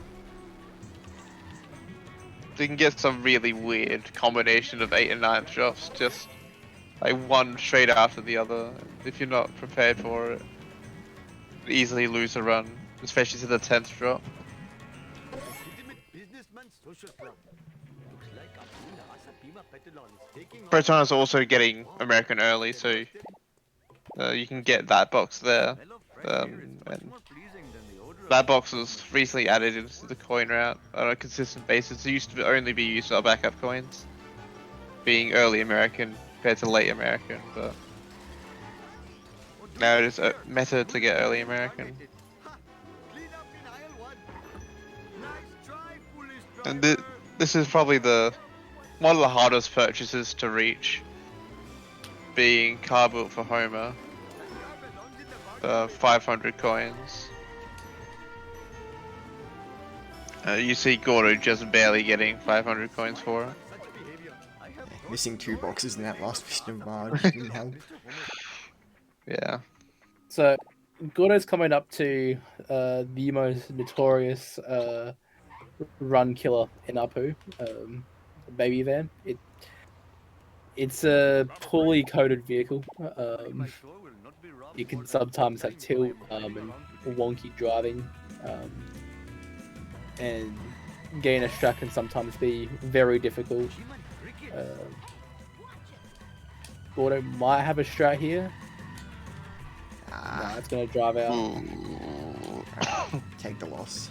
You can get some really weird combination of 8th and 9th drops, just like one straight after the other. If you're not prepared for it, easily lose a run, especially to the 10th drop. Proton is also getting American early, so you can get that box there. And that box was recently added into the coin route on a consistent basis. It used to only be used for backup coins, being early American compared to late American, but now it is a method to get early American. And this is probably one of the hardest purchases to reach, being car built for Homer. 500 coins. You see Gordo just barely getting 500 coins for it. Yeah, missing 2 boxes in that last mission of Marge didn't help. Yeah. So, Gordo's coming up to the most notorious run killer in Apu, Baby Van. It's a poorly coded vehicle. It can sometimes have tilt and wonky driving, and gain a strat can sometimes be very difficult. Gordo might have a strat here. Nah, it's gonna drive out. Alright, take the loss.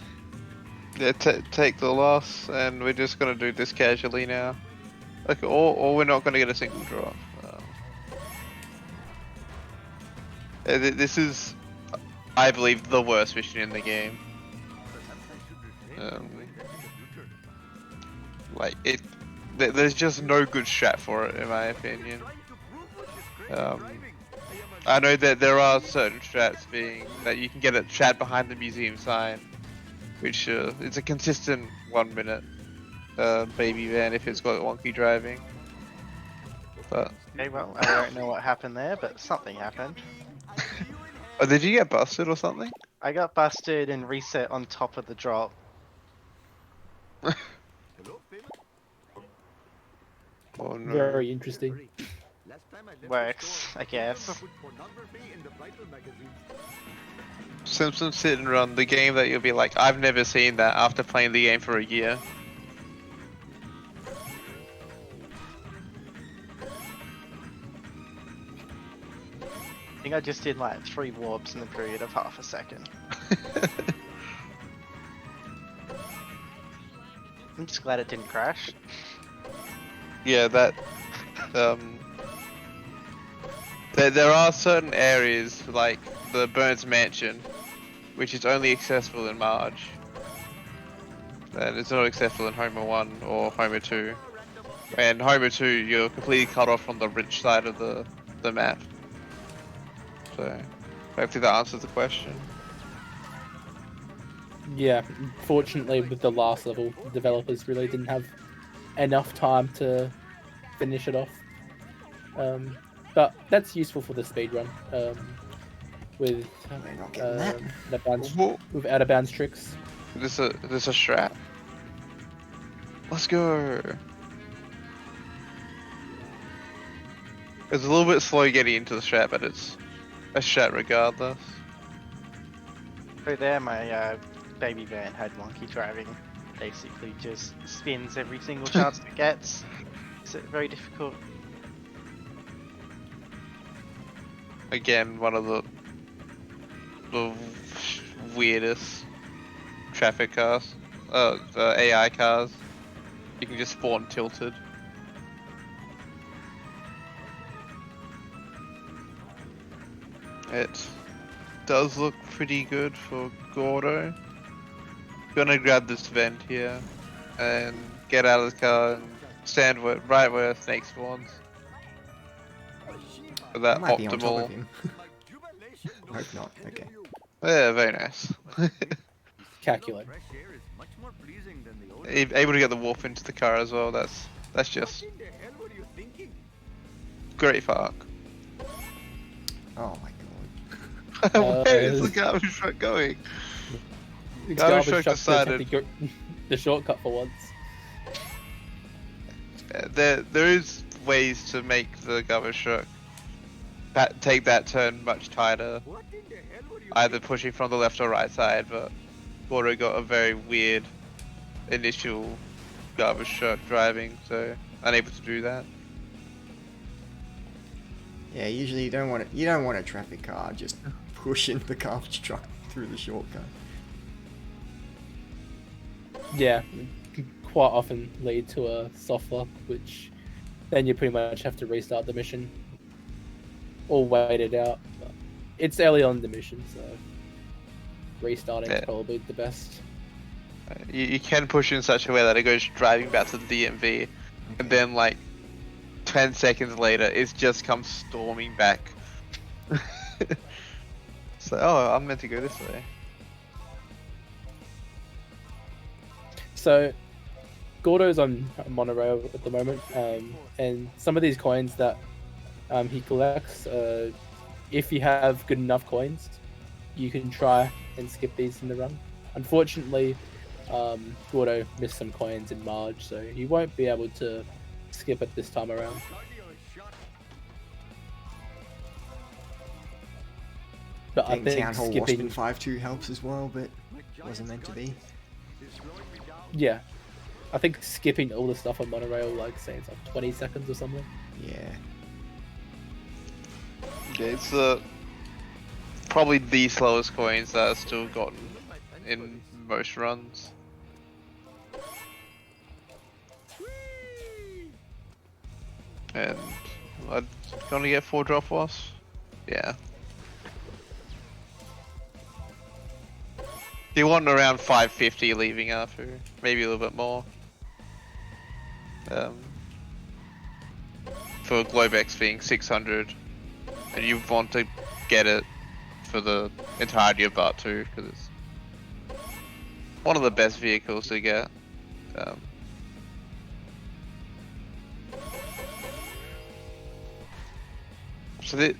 Yeah, take the loss, and we're just gonna do this casually now. Like, or we're not gonna get a single drop. This is, I believe, the worst mission in the game. Like it, there's just no good strat for it, in my opinion. I know that there are certain strats being that you can get a strat behind the museum sign, which it's a consistent 1 minute baby van if it's got wonky driving. But Okay, well, I don't know what happened there, but something happened. oh, did you get busted or something? I got busted and reset on top of the drop. Oh no. Very interesting. Works, I guess. Simpsons Hit and Run, the game that you'll be like, I've never seen that after playing the game for a year. I think I just did like 3 warps in the period of half a second. I'm just glad it didn't crash. Yeah, that there are certain areas like the Burns Mansion, which is only accessible in March, and it's not accessible in Homer 1 or Homer 2. And Homer 2, you're completely cut off from the rich side of the map. So hopefully that answers the question. Yeah, fortunately with the last level, the developers really didn't have enough time to finish it off. But that's useful for the speedrun. With not getting that. with out of bounds tricks. This a strat. Let's go. It's a little bit slow getting into the strat, but it's a strat regardless. So there, my baby van had wonky driving. Basically, just spins every single chance it gets. It's very difficult. Again, one of the weirdest traffic cars, the AI cars. You can just spawn tilted. It does look pretty good for Gordo. Gonna grab this vent here and get out of the car and stand right where Snake spawns. For that Might be on top of optimal. him. Hope not. Okay. Yeah, very nice. Calculate. Able to get the warp into the car as well. That's just great park. Oh my god. Where is the garbage truck going? Garbage truck truck decided. the shortcut for once. There is ways to make the garbage truck take that turn much tighter, either pushing from the left or right side, but Gordo got a very weird initial garbage truck driving, so unable to do that. Yeah, usually you don't want a traffic car just pushing the garbage truck through the shortcut. Yeah, can quite often lead to a soft lock, which then you pretty much have to restart the mission or wait it out. But it's early on in the mission, so restarting is probably the best. You can push in such a way that it goes driving back to the DMV, and then like 10 seconds later, it just comes storming back. So, oh, I'm meant to go this way. So, Gordo's on a monorail at the moment, and some of these coins that he collects, if you have good enough coins, you can try and skip these in the run. Unfortunately, Gordo missed some coins in Marge, so he won't be able to skip it this time around. But I think Town Hall skipping... Washington 5-2 helps as well, but wasn't meant to be. Yeah. I think skipping all the stuff on monorail, like say it's like 20 seconds or something. Yeah. Yeah, it's probably the slowest coins that I've still gotten in most runs. And I'm gonna get 4 drop-offs. Yeah. You want around 550 leaving after, maybe a little bit more. For Globex being 600, and you want to get it for the entirety of Part 2 because it's one of the best vehicles to get. So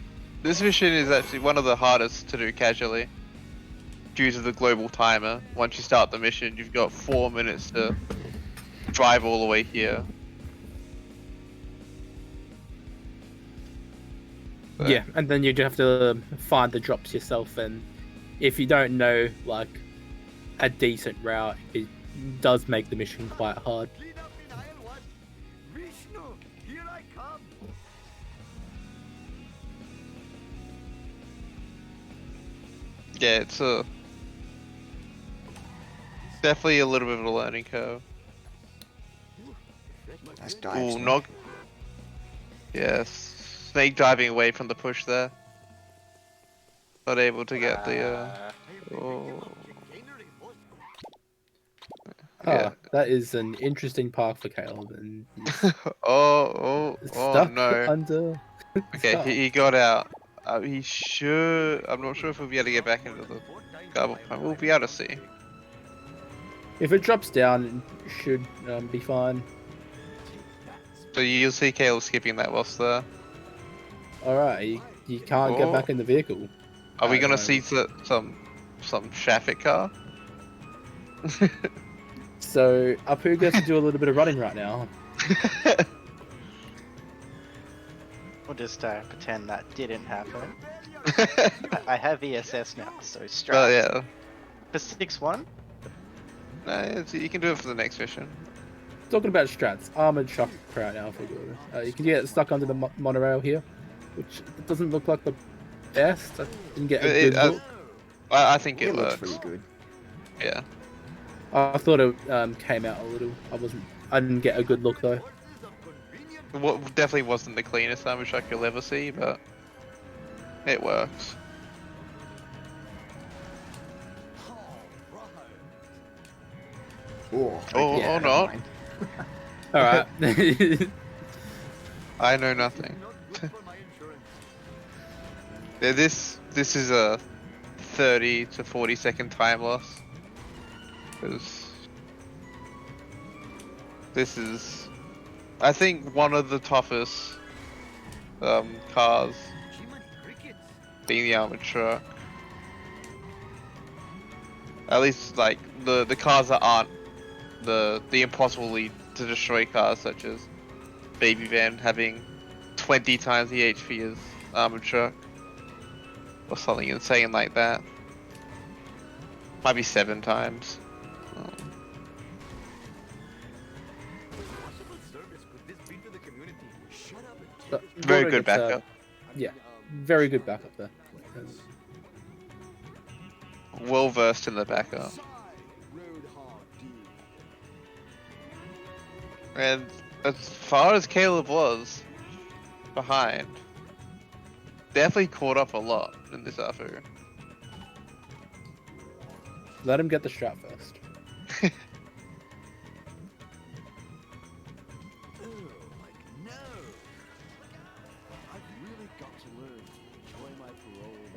this mission is actually one of the hardest to do casually due to the global timer. Once you start the mission, you've got 4 minutes to drive all the way here. So, Yeah, and then you'd have to find the drops yourself, and if you don't know like a decent route, it does make the mission quite hard. Clean up in aisle 1. Vishnu, here I come. yeah, it's definitely a little bit of a learning curve. Nice dive. Ooh, not. Yes. Snake diving away from the push there. Not able to get the. Oh. Yeah. That is an interesting park for Caleb, and oh stuck no. under. Okay, stuck. he got out. He should. I'm not sure if we'll be able to get back into the garble plant. We'll be able to see. If it drops down, it should be fine. So you'll see Caleb skipping that whilst there. Alright, you can't get back in the vehicle. Are we at the gonna see moment. some traffic car? So Apu gets to do a little bit of running right now. We'll just pretend that didn't happen. I have ESS now, so straight. Oh yeah. For 6-1? No, you can do it for the next mission. Talking about strats, armored truck right now for good. You can get stuck under the monorail here, which doesn't look like the best. I didn't get a good look. I think it looks works. pretty good. Yeah. I thought it came out a little. I didn't get a good look though. What definitely wasn't the cleanest armor truck you'll ever see, but it works. Oh, Or never not. mind. All right. I know nothing. Yeah, this is a 30 to 40 second time loss. 'Cause this is, I think, one of the toughest cars, being the armored truck. At least, like, the cars that aren't the impossibly to destroy cars, such as Baby Van having 20 times the HP as armored truck, or something insane like that. Might be 7 times. Very Gordo good gets, backup. Yeah, very good backup there. Well versed in the backup. And as far as Caleb was behind, definitely caught up a lot in this AFU. Let him get the strat first.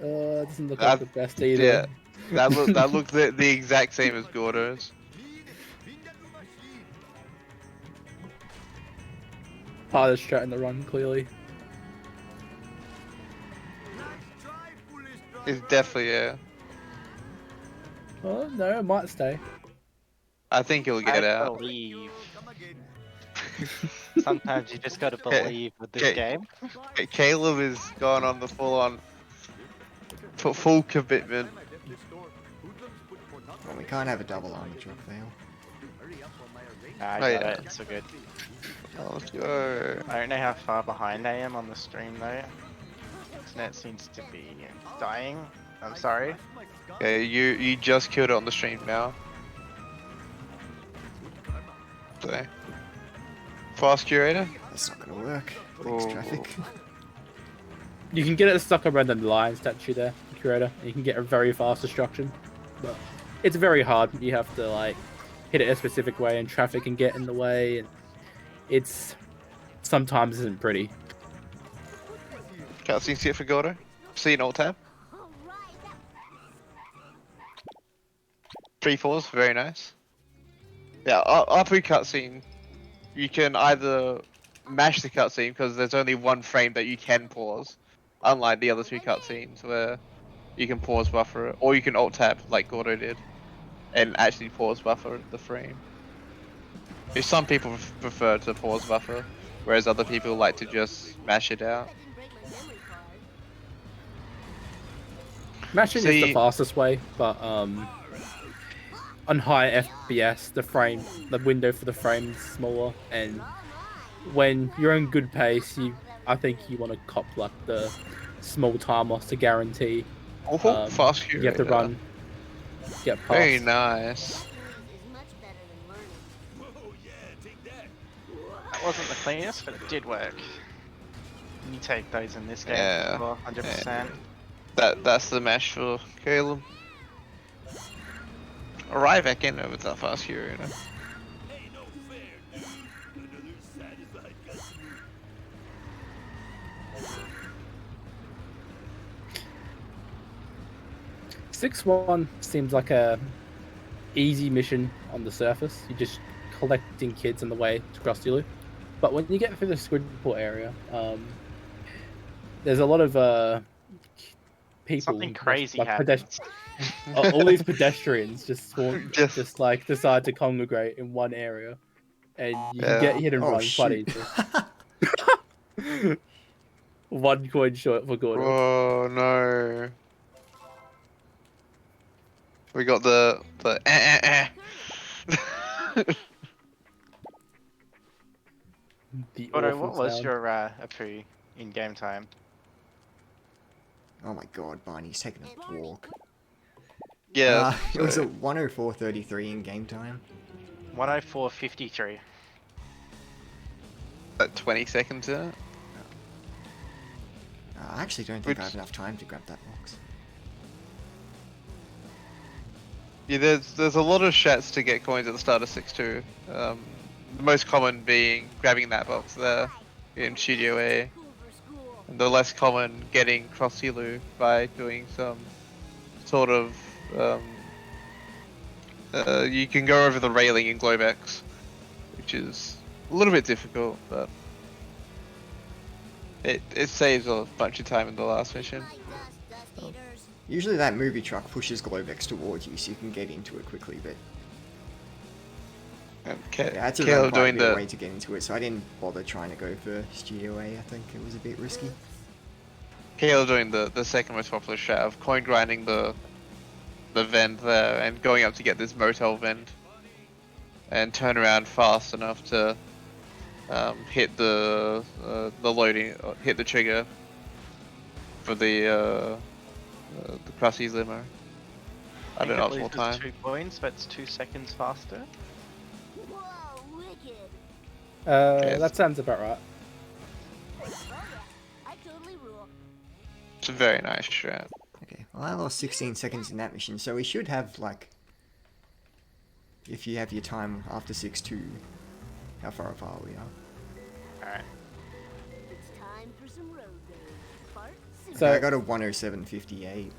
It doesn't look like the best either. Yeah, that looked the exact same as Gordo's. Hardest strat in the run, clearly. It's definitely, yeah. Oh no, it might stay. I think he'll get I out. believe. Sometimes you just gotta believe with this game. Caleb is going on the full commitment. Well, we can't have a double armor truck fail. I Oh, got yeah. it. It's so good. Oh, let's go. I don't know how far behind I am on the stream though. Internet seems to be dying. I'm sorry. Yeah, you just killed it on the stream now. So, fast curator. That's not gonna work. Thanks, traffic. You can get it stuck around the lion statue there, Curator. You can get a very fast destruction, but it's very hard. You have to like hit it a specific way, and traffic can get in the way. And it's sometimes isn't pretty. Cutscene skip for Gordo. See an alt tab. 3-4s, very nice. Yeah, after cutscene, you can either mash the cutscene because there's only one frame that you can pause, unlike the other two cutscenes where you can pause buffer it, or you can alt tab like Gordo did, and actually pause buffer the frame. If some people prefer to pause buffer, whereas other people like to just mash it out. Mashing is the fastest way, but on high FPS, the window for the frame is smaller, and when you're in good pace, I think you want to cop like the small time loss to guarantee. Fast you have to run, get past. Very nice. That wasn't the cleanest, but it did work. You take those in this game, Yeah, 100%. yeah. That's the mesh for Caleb. Arrive back in with that fast curator. Ain't no fair, dude. Another satisfied customer. 6-1 seems like a easy mission on the surface. You're just collecting kids on the way to Krusty Loop. But when you get through the Squidport area, there's a lot of people. Something crazy happens. All these pedestrians just like decide to congregate in one area, and you can get hit and run quite easily. 1 coin short for Gordo. Oh no. We got the The Gordo, awful what was sound. your Apu in game time? Oh my god, Barney's taking a walk. Yeah. It was a 104.33 in game time. 104.53. About 20 seconds in it. I actually don't think I have enough time to grab that box. Yeah, there's a lot of strats to get coins at the start of 6-2. The most common being grabbing that box there in Studio A. And the less common getting Krusty Loop by doing some sort of you can go over the railing in Globex, which is a little bit difficult, but it saves a bunch of time in the last mission. Usually that movie truck pushes Globex towards you so you can get into it quickly, but And I had to run quite a bit away to get into it, so I didn't bother trying to go for Studio A. I think it was a bit risky. Caleb doing the second most popular strat of coin grinding the vent there and going up to get this motel vent and turn around fast enough to hit the loading, hit the trigger for the Krusty's limo. I don't know what's more time. 2 points, but it's 2 seconds faster. Whoa, wicked. That sounds about right. Oh yeah, I totally rule. It's a very nice strat. Okay, well I lost 16 seconds in that mission, so we should have, like, if you have your time after 6-2, how far apart we are. Alright. It's time for some road rage. Part six. So I got a 107.58.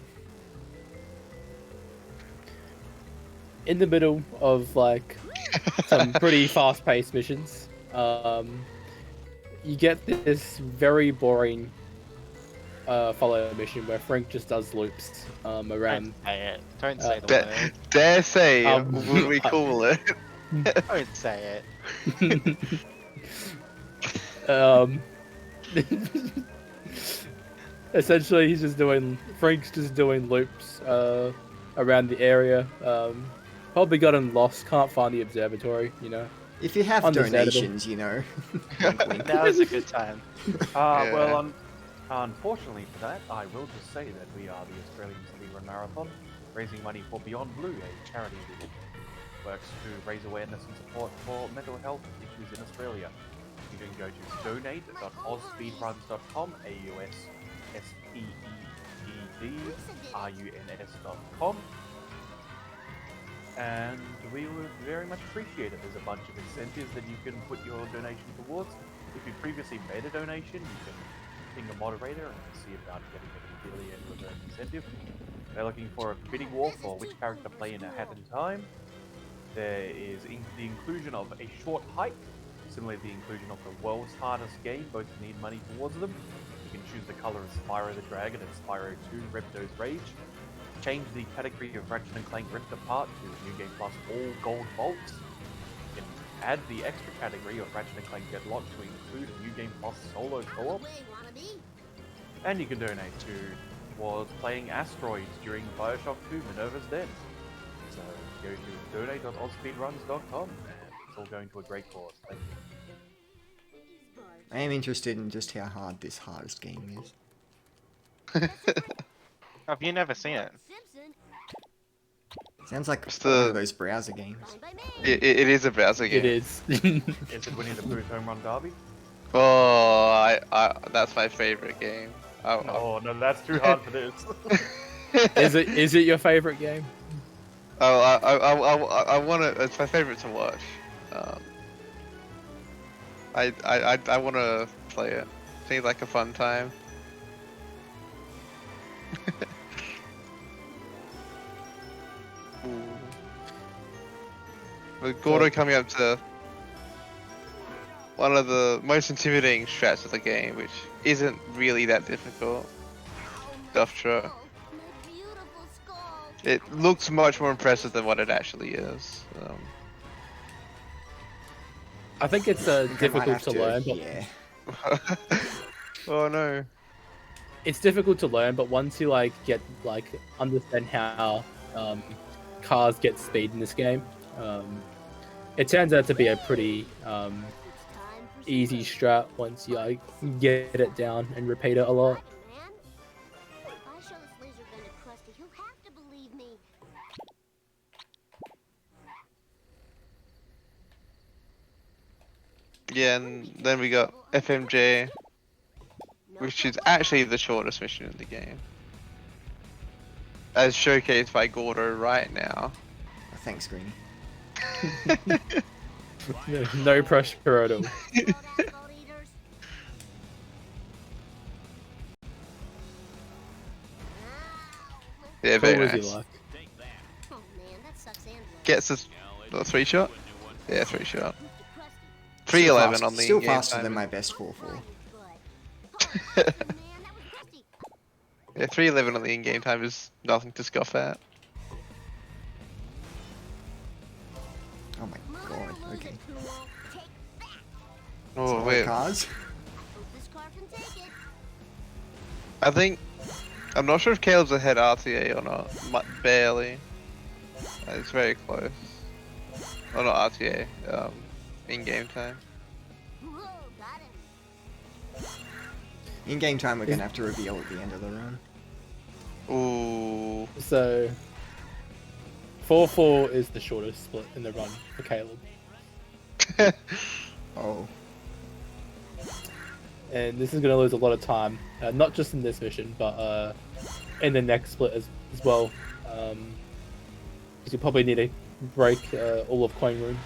in the middle of like some pretty fast-paced missions, you get this very boring follow mission where Frank just does loops around. Don't say it. Don't say the word. Dare say, would we call it? Don't say it. Essentially, Frank's just doing loops around the area, Probably gotten lost. Can't find the observatory. You know. If you have Understandable. donations, you know. Wink, wink. Now is a good time. Yeah. Well, unfortunately for that, I will just say that we are the Australian Speedrun Marathon, raising money for Beyond Blue, a charity that works to raise awareness and support for mental health issues in Australia. You can go to donate.ausspeedruns.com, AUSSPEEDRUNS.com, and we would very much appreciate it. There's a bunch of incentives that you can put your donation towards. If you previously made a donation, you can ping a moderator and see about getting an affiliate with an incentive. They're looking for a bidding war for which character play in a hat in time. There is the inclusion of a short hike, similarly the inclusion of the world's hardest game. Both need money towards them. You can choose the color of Spyro the Dragon and Spyro 2 Repto's Rage. Change the category of Ratchet and Clank Rift Apart to New Game Plus All Gold Vaults. You can add the extra category of Ratchet and Clank Deadlock to include a New Game Plus Solo Co-op. And you can donate towards playing Asteroids during Bioshock 2 Minerva's Den. So go to donate.ausspeedruns.com and it's all going to a great cause. Thank you. I am interested in just how hard this hardest game is. Have you never seen it? Sounds like It's one the- of those browser games. It is a browser game. It is. Is it Winnie the Pooh's Home Run Derby? Oh, that's my favorite game. Oh no, that's too hard for this. Is it your favorite game? I want to. It's my favorite to watch. I want to play it. Seems like a fun time. Ooh. With Gordo coming up to one of the most intimidating strats of the game, which isn't really that difficult. Stuff truck. It looks much more impressive than what it actually is. I think it's I might difficult have to learn, but Yeah. Oh no. it's difficult to learn. But once you understand how cars get speed in this game, it turns out to be a pretty easy strat once you get it down and repeat it a lot. Yeah, and then we got FMJ, which is actually the shortest mission in the game, as showcased by Gordo right now. Oh, thanks, Greenie. No pressure at all. Yeah, What very was he nice. like? Gets us a 3-shot? Yeah, 3-shot. 311 on the Still in-game faster time. than my best 4-4. Yeah, 311 on the in-game time is nothing to scoff at. Oh my god, okay. Oh, Alright, wait. cars. I think... I'm not sure if Caleb's ahead RTA or not. Barely. It's very close. Oh, not RTA. In-game time. In game time, we're gonna have to reveal at the end of the run. Ooh. So 4-4 is the shortest split in the run for Caleb, Oh, and this is going to lose a lot of time, not just in this mission, but in the next split as well. Because you probably need to break all of Coin Room.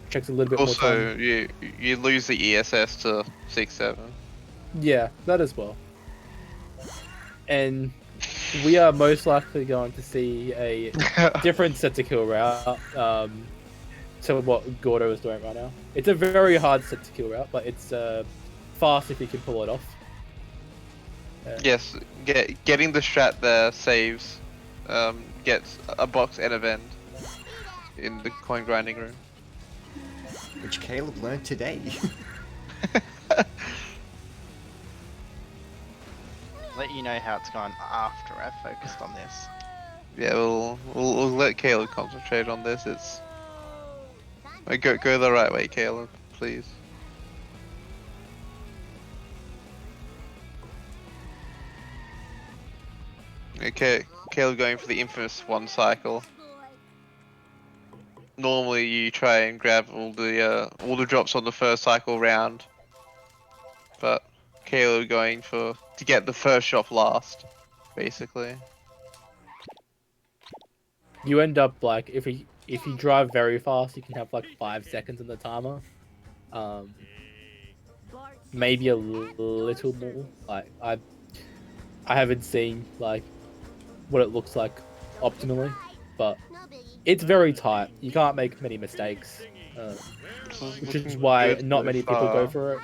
Takes a little bit more Also, time. you lose the ESS to 6-7. Yeah, that as well. And we are most likely going to see a different set to kill route to what Gordo is doing right now. It's a very hard set to kill route, but it's fast if you can pull it off. Yes, getting the strat there saves, gets a box and a vend in the coin grinding room. which Caleb learned today. Let you know how it's gone after I've focused on this. Yeah, we'll let Caleb concentrate on this. It's go the right way, Caleb, please. Okay, Caleb going for the infamous one cycle. Normally you try and grab all the drops on the first cycle round, but Caleb going to get the first shot last, basically. You end up like if you drive very fast, you can have like 5 seconds on the timer. Maybe a little more. Like I haven't seen like what it looks like optimally, but it's very tight. You can't make many mistakes, which is why not many people go for it.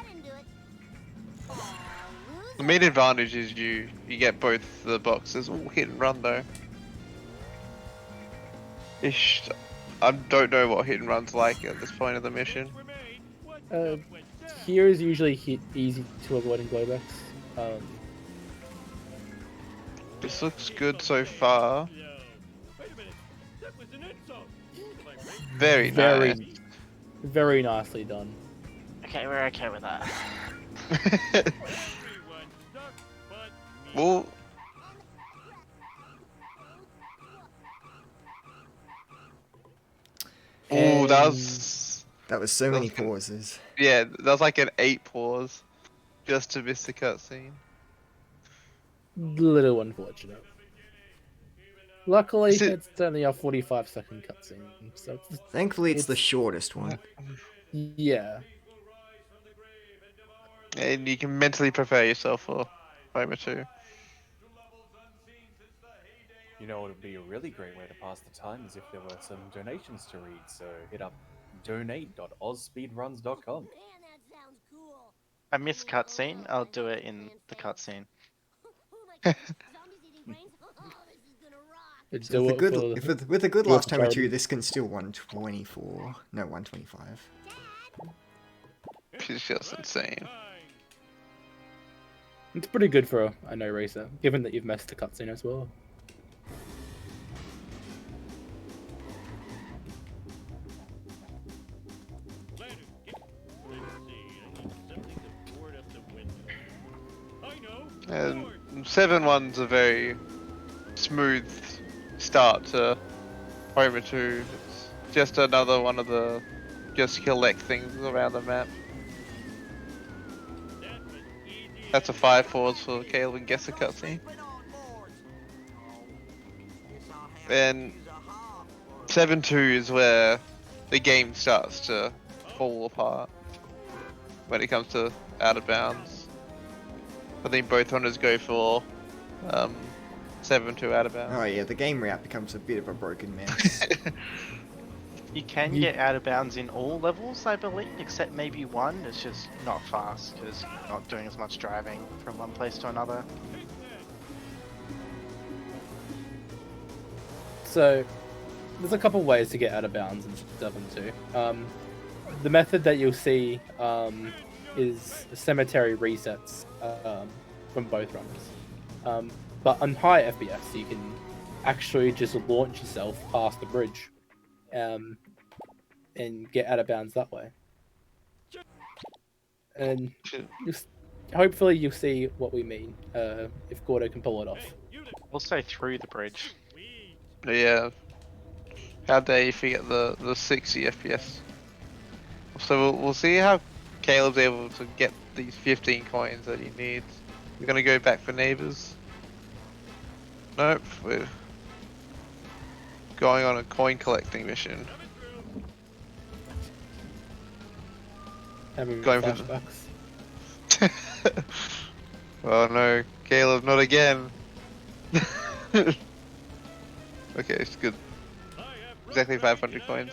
The main advantage is you get both the boxes. Ooh, hit and run though. Ish, I don't know what hit and run's like at this point of the mission. Here is usually easy to avoid in Globex. This looks good so far. Very nice. Very nicely done. Okay, we're okay with that. Well, oh, that was so many pauses. Yeah, that was like an 8 pause just to miss the cutscene. Little unfortunate. Luckily, it's only a 45-second cutscene, so thankfully it's the shortest one. Yeah. And you can mentally prepare yourself for Homer 2. You know, it would be a really great way to pass the time is if there were some donations to read. So hit up donate.ozspeedruns.com. I missed cutscene. I'll do it in the cutscene. With a good last time or two, this can still 124. No, 125. It's just insane. It's pretty good for a no racer, given that you've messed the cutscene as well. And 7-1's a very smooth start to Homer 2. It's just another one of the just collect things around the map. That's a 5 pause for Caleb and guess the cutscene. And 7-2 is where the game starts to fall apart when it comes to out of bounds. I think both runners go for 7-2 out of bounds. Oh yeah, the game route becomes a bit of a broken mess. You can get out of bounds in all levels, I believe, except maybe one. It's just not fast because you're not doing as much driving from one place to another. So, there's a couple ways to get out of bounds in 7-2. The method that you'll see is cemetery resets from both runners. But on high FPS, you can actually just launch yourself past the bridge and get out of bounds that way. And hopefully you'll see what we mean if Gordo can pull it off. Also through the bridge. Yeah. How dare you forget the 60 FPS. So we'll see how Caleb's able to get these 15 coins that he needs. We're gonna go back for neighbors. Nope, we're going on a coin collecting mission. Having Going flashbacks. Oh no, Caleb, not again. Okay, it's good. Exactly 500 coins.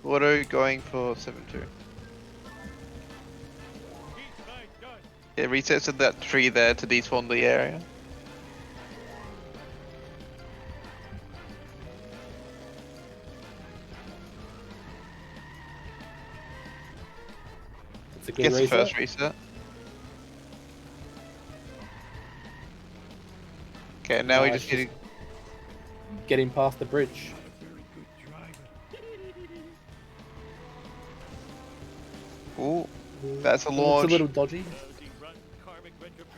Gordo going for 7-2. Yeah, resets in that tree there to despawn the area. It's a good Gets the reset. first reset. Okay, now we just need to... getting past the bridge. Ooh, that's a It's launch. a little dodgy.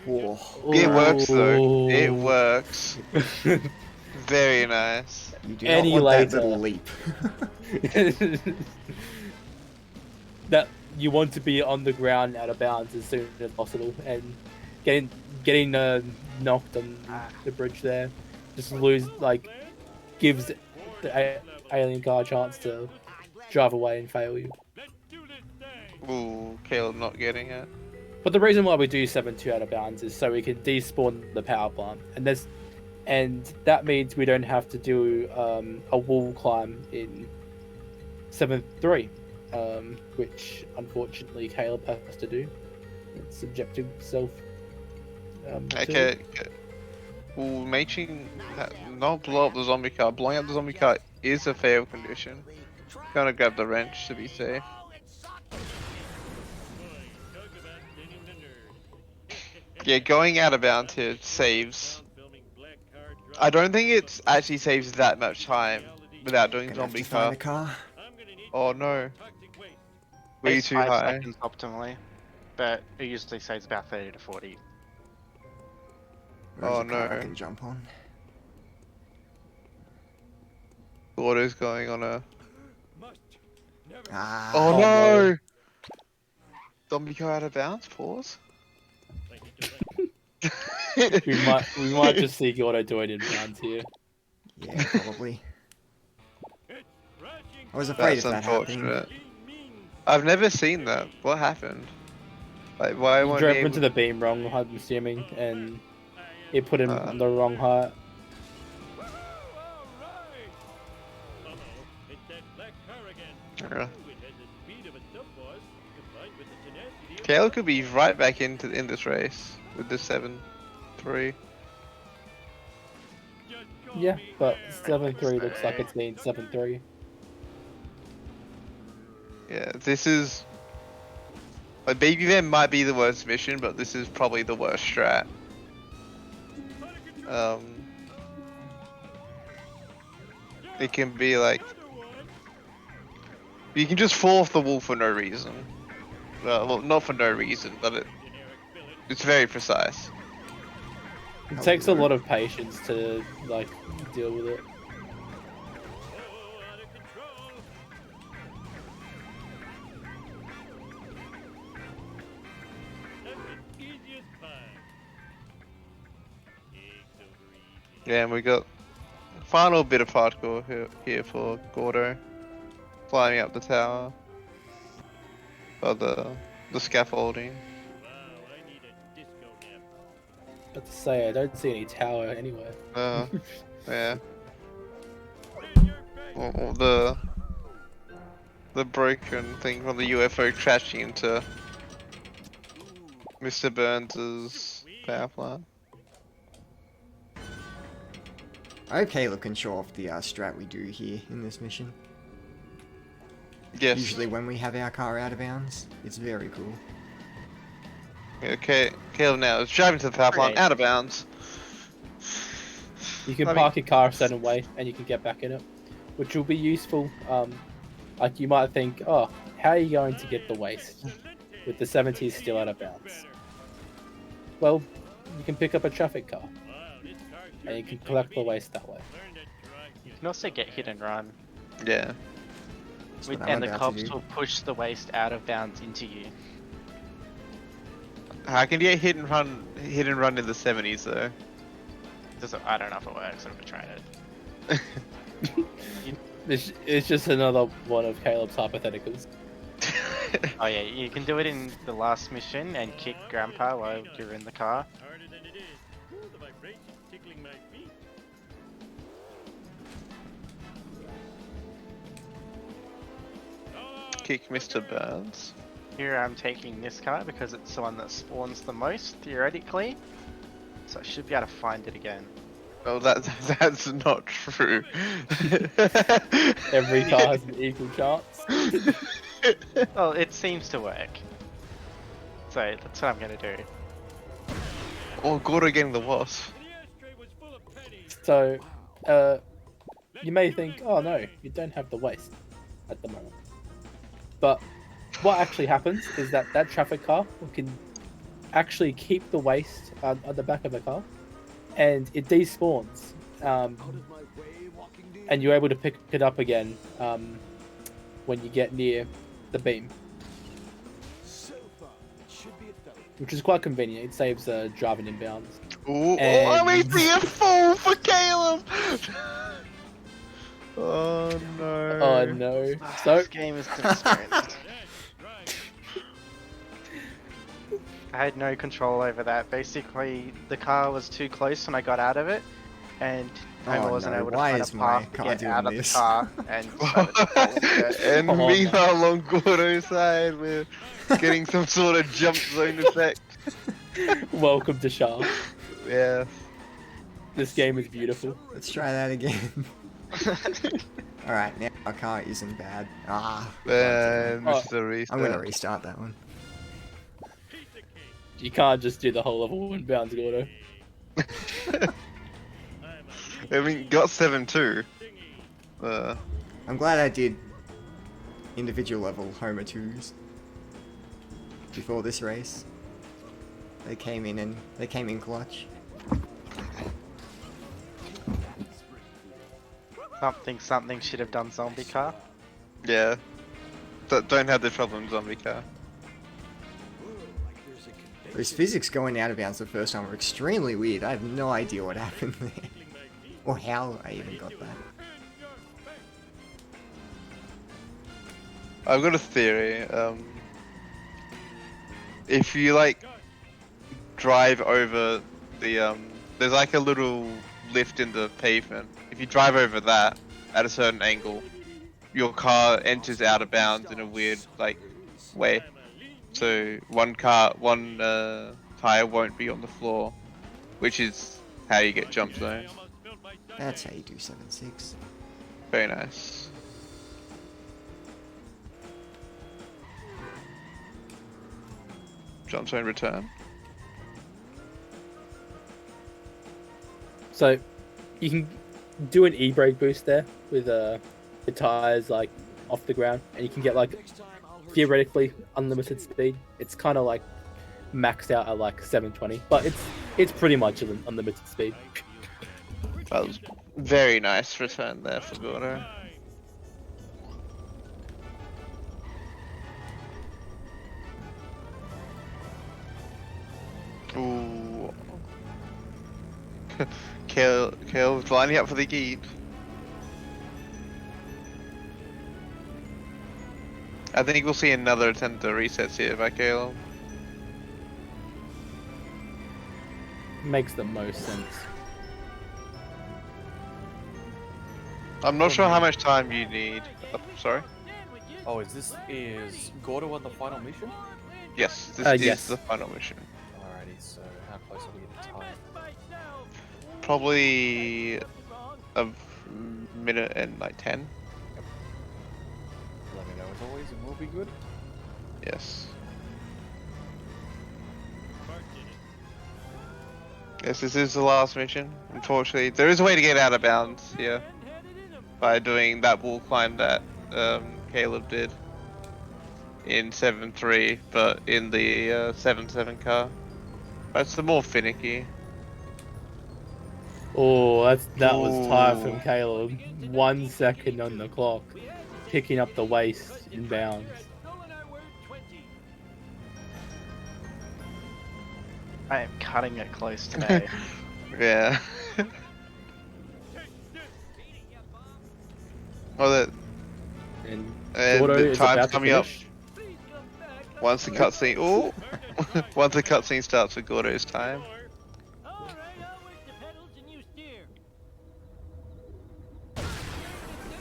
Whoa. It works though. It Ooh. works. Very nice. You do Any not want later. that little leap. That you want to be on the ground out of bounds as soon as possible, and getting knocked on the bridge there, just gives the alien car a chance to drive away and fail you. Ooh, Caleb not getting it. But the reason why we do 7-2 out of bounds is so we can despawn the power plant, and that means we don't have to do a wall climb in 7-3, which unfortunately Caleb has to do. It's subjective self. Okay. Ooh, making not blow up the zombie car. Blowing up the zombie car is a fail condition. Gonna grab the wrench to be safe. Yeah, going out of bounds here saves. I don't think it actually saves that much time without doing Gonna have zombie to find car. a car. Oh no. Were you Takes too 5 high? seconds optimally, but it usually saves about 30 to 40. There's Oh, a car I no. can jump on. Gordo's going on a... Ah. Oh, Oh, no! no. Zombie car out of bounds? Pause. We might just see Gordo do it in bounds here. Yeah, probably. I was afraid That's of that happening. unfortunate. I've never seen that. What happened? Like, why He won't drove he into the beam wrong, I'm assuming, and it put him on the wrong height. Caleb could be right back in this race with the 7-3. Yeah, but 7-3 looks like it's been 7-3. Yeah, this is... Like, Baby Van might be the worst mission, but this is probably the worst strat. It can be like... You can just fall off the wall for no reason. Well, not for no reason, but it's very precise. It takes a lot of patience to, like, deal with it. Yeah, and we got final bit of hardcore here for Gordo. Climbing up the tower. Or the scaffolding. But to say, I don't see any tower anywhere. Yeah. Or the broken thing from the UFO crashing into Mr. Burns' power plant. Okay, look and show off the strat we do here in this mission. Yes. Usually when we have our car out of bounds. It's very cool. Okay, Caleb now is driving to the power plant out of bounds. You can park your car a certain way and you can get back in it, which will be useful. Like you might think, oh, how are you going to get the waste with the 70s still out of bounds? Well, you can pick up a traffic car and you can collect the waste that way. You can also get hit and run. Yeah. what I'm And the about to cops do. will push the waste out of bounds into you. How can you get hit and run in the 70s though? I don't know if it works, I've never tried it. It's just another one of Caleb's hypotheticals. Oh yeah, you can do it in the last mission and kick Grandpa while you're in the car. Harder than it is. Ooh, the vibrations tickling my feet. Kick Mr. Burns. Here I'm taking this car because it's the one that spawns the most, theoretically. So I should be able to find it again. Oh, that's not true. Every car has an equal chance. Well, it seems to work. So that's what I'm gonna do. Oh, Gordo getting the wasp. So, you may think, oh no, you don't have the waste at the moment. But what actually happens is that that traffic car can actually keep the waste on the back of the car, and it despawns. And you're able to pick it up again when you get near the beam, which is quite convenient. It saves driving inbounds. Ooh, And- I'm eating a fool for Caleb! Oh no. Oh no! So This game is an experience. I had no control over that. Basically, the car was too close when I got out of it, and I Oh, wasn't no. able to Why find is a my path to car get doing out of this? the car, and decided to fall into it. And Oh, meanwhile, on Gordo's side, we're getting some sort of jump zone effect. welcome to Shaft. Yeah. This game is beautiful. Let's try that again. Alright, now our car isn't bad. Ah, And Oh, Mr. Restart. I'm gonna restart that one. You can't just do the whole level inbounds, Gordo. I mean, got 7-2. I'm glad I did individual level Homer 2s before this race. They came in clutch. Something should have done zombie car. Yeah. Don't have the problem, zombie car. Those physics going out of bounds the first time were extremely weird. I have no idea what happened there. Or how I even got that. I've got a theory. If you like drive over the there's like a little lift in the pavement. If you drive over that at a certain angle, your car enters out of bounds in a weird like way. So one tire won't be on the floor, which is how you get jump zone. That's how you do 7-6. Very nice. Jump zone return. So you can do an e-brake boost there with the tires like off the ground, and you can get like theoretically unlimited speed. It's kind of like maxed out at like 720, but it's pretty much an unlimited speed. That was very nice return there for Gordo. Ooh. Caleb's lining up for the geet. I think we'll see another attempt to resets here by Caleb. Makes the most sense. I'm not sure how much time you need. Oh, sorry? Oh, is Gordo on the final mission? Yes, this Yes. is the final mission. Alrighty, so how close are we to time? Probably a minute and like 10. Let me know as always, and we'll be good. Yes. Yes, this is the last mission. Unfortunately, there is a way to get out of bounds here by doing that wall climb that Caleb did in 7-3, but in the 7-7 car. That's the more finicky. Oh, that was tired from Ooh. Caleb. 1 second on the clock, picking up the waste inbounds. I am cutting it close today. Yeah. Oh, that. And And Gordo the is time's about to coming up. finish. Once the cutscene, ooh, once the cutscene starts with Gordo's time. Alright, I'll work the pedals and you steer.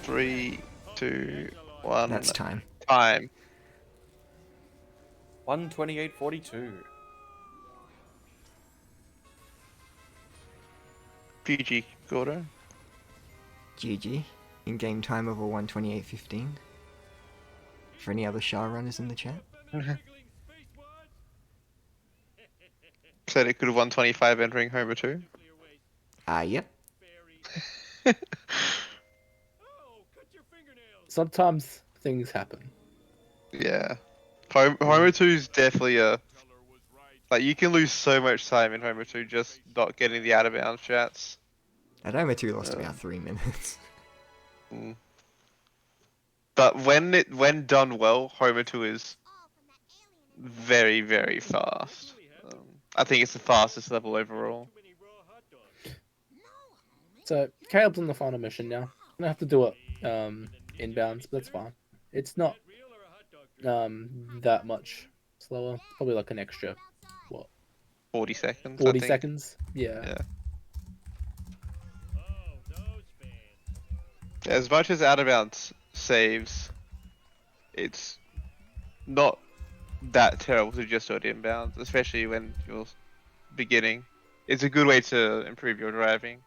3, 2, 1. That's time. Time. 1:28:42. PG Gordo. GG. In-game time over 128.15. For any other Shah runners in the chat? Said it could have won 25 entering Homer 2. Yep. sometimes things happen. Yeah. Homer 2 is definitely a... Like, you can lose so much time in Homer 2 just not getting the out of bounds shots. At Homer 2 lost about 3 minutes. Mm. But when done well, Homer 2 is very, very fast. I think it's the fastest level overall. So Caleb's on the final mission now. I'm gonna have to do it inbounds, but that's fine. It's not that much slower. Probably like an extra 40 seconds, 40 I think. seconds. Yeah. Yeah. As much as out of bounds saves, it's not that terrible to just do it inbounds, especially when you're beginning. It's a good way to improve your driving.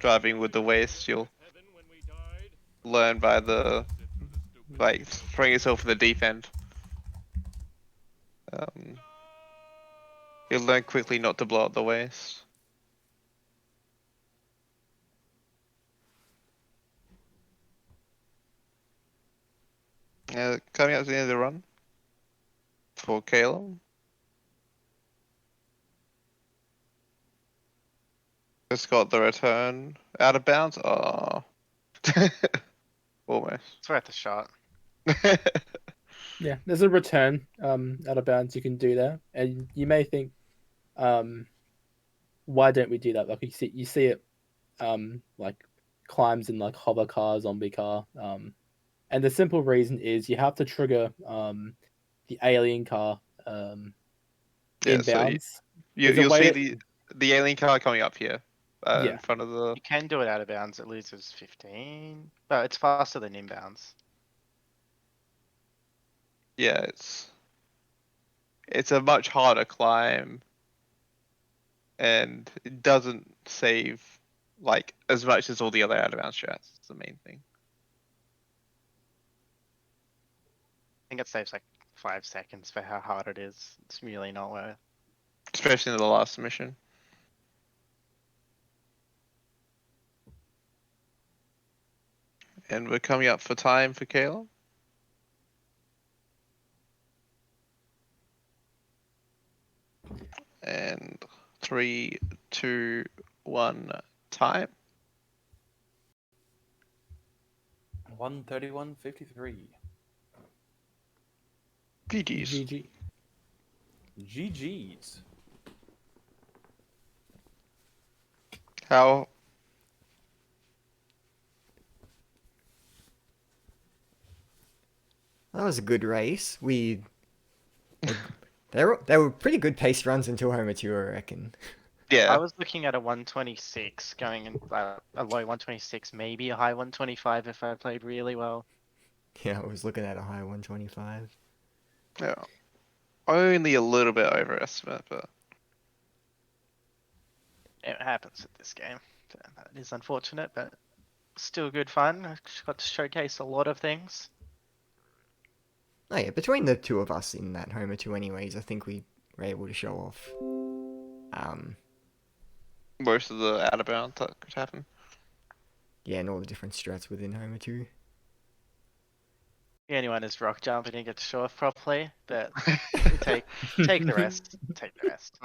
Driving with the waist, you'll learn by the throwing yourself in the deep end. You'll learn quickly not to blow up the waist. Coming up to the end of the run for Caleb. Just got the return out of bounds. Oh, almost. It's worth a shot. Yeah, there's a return out of bounds you can do there, and you may think, why don't we do that? Like you see it, like climbs in like hover car, zombie car, and the simple reason is you have to trigger the alien car inbounds. So you'll see the alien car coming up here in front of the... You can do it out of bounds. It loses 15, but it's faster than inbounds. Yeah, it's a much harder climb, and it doesn't save like as much as all the other out of bounds strats. It's the main thing. I think it saves like 5 seconds for how hard it is. It's really not worth. Especially in the last mission. And we're coming up for time for Caleb. And 3, 2, 1, time. 1:31:53. GG's. GG. GG's. How? That was a good race. They were pretty good pace runs until Homer 2, I reckon. Yeah. I was looking at a 126 going in a low 126, maybe a high 125 if I played really well. Yeah, I was looking at a high 125. Yeah. Only a little bit overestimate, but It happens at this game. That is unfortunate, but still good fun. I got to showcase a lot of things. Oh yeah, between the two of us in that Homer 2 anyways, I think we were able to show off most of the out of bounds that could happen. yeah, and all the different strats within Homer 2. The only one is rock jump. I didn't get to show off properly, but take the rest. Take the rest.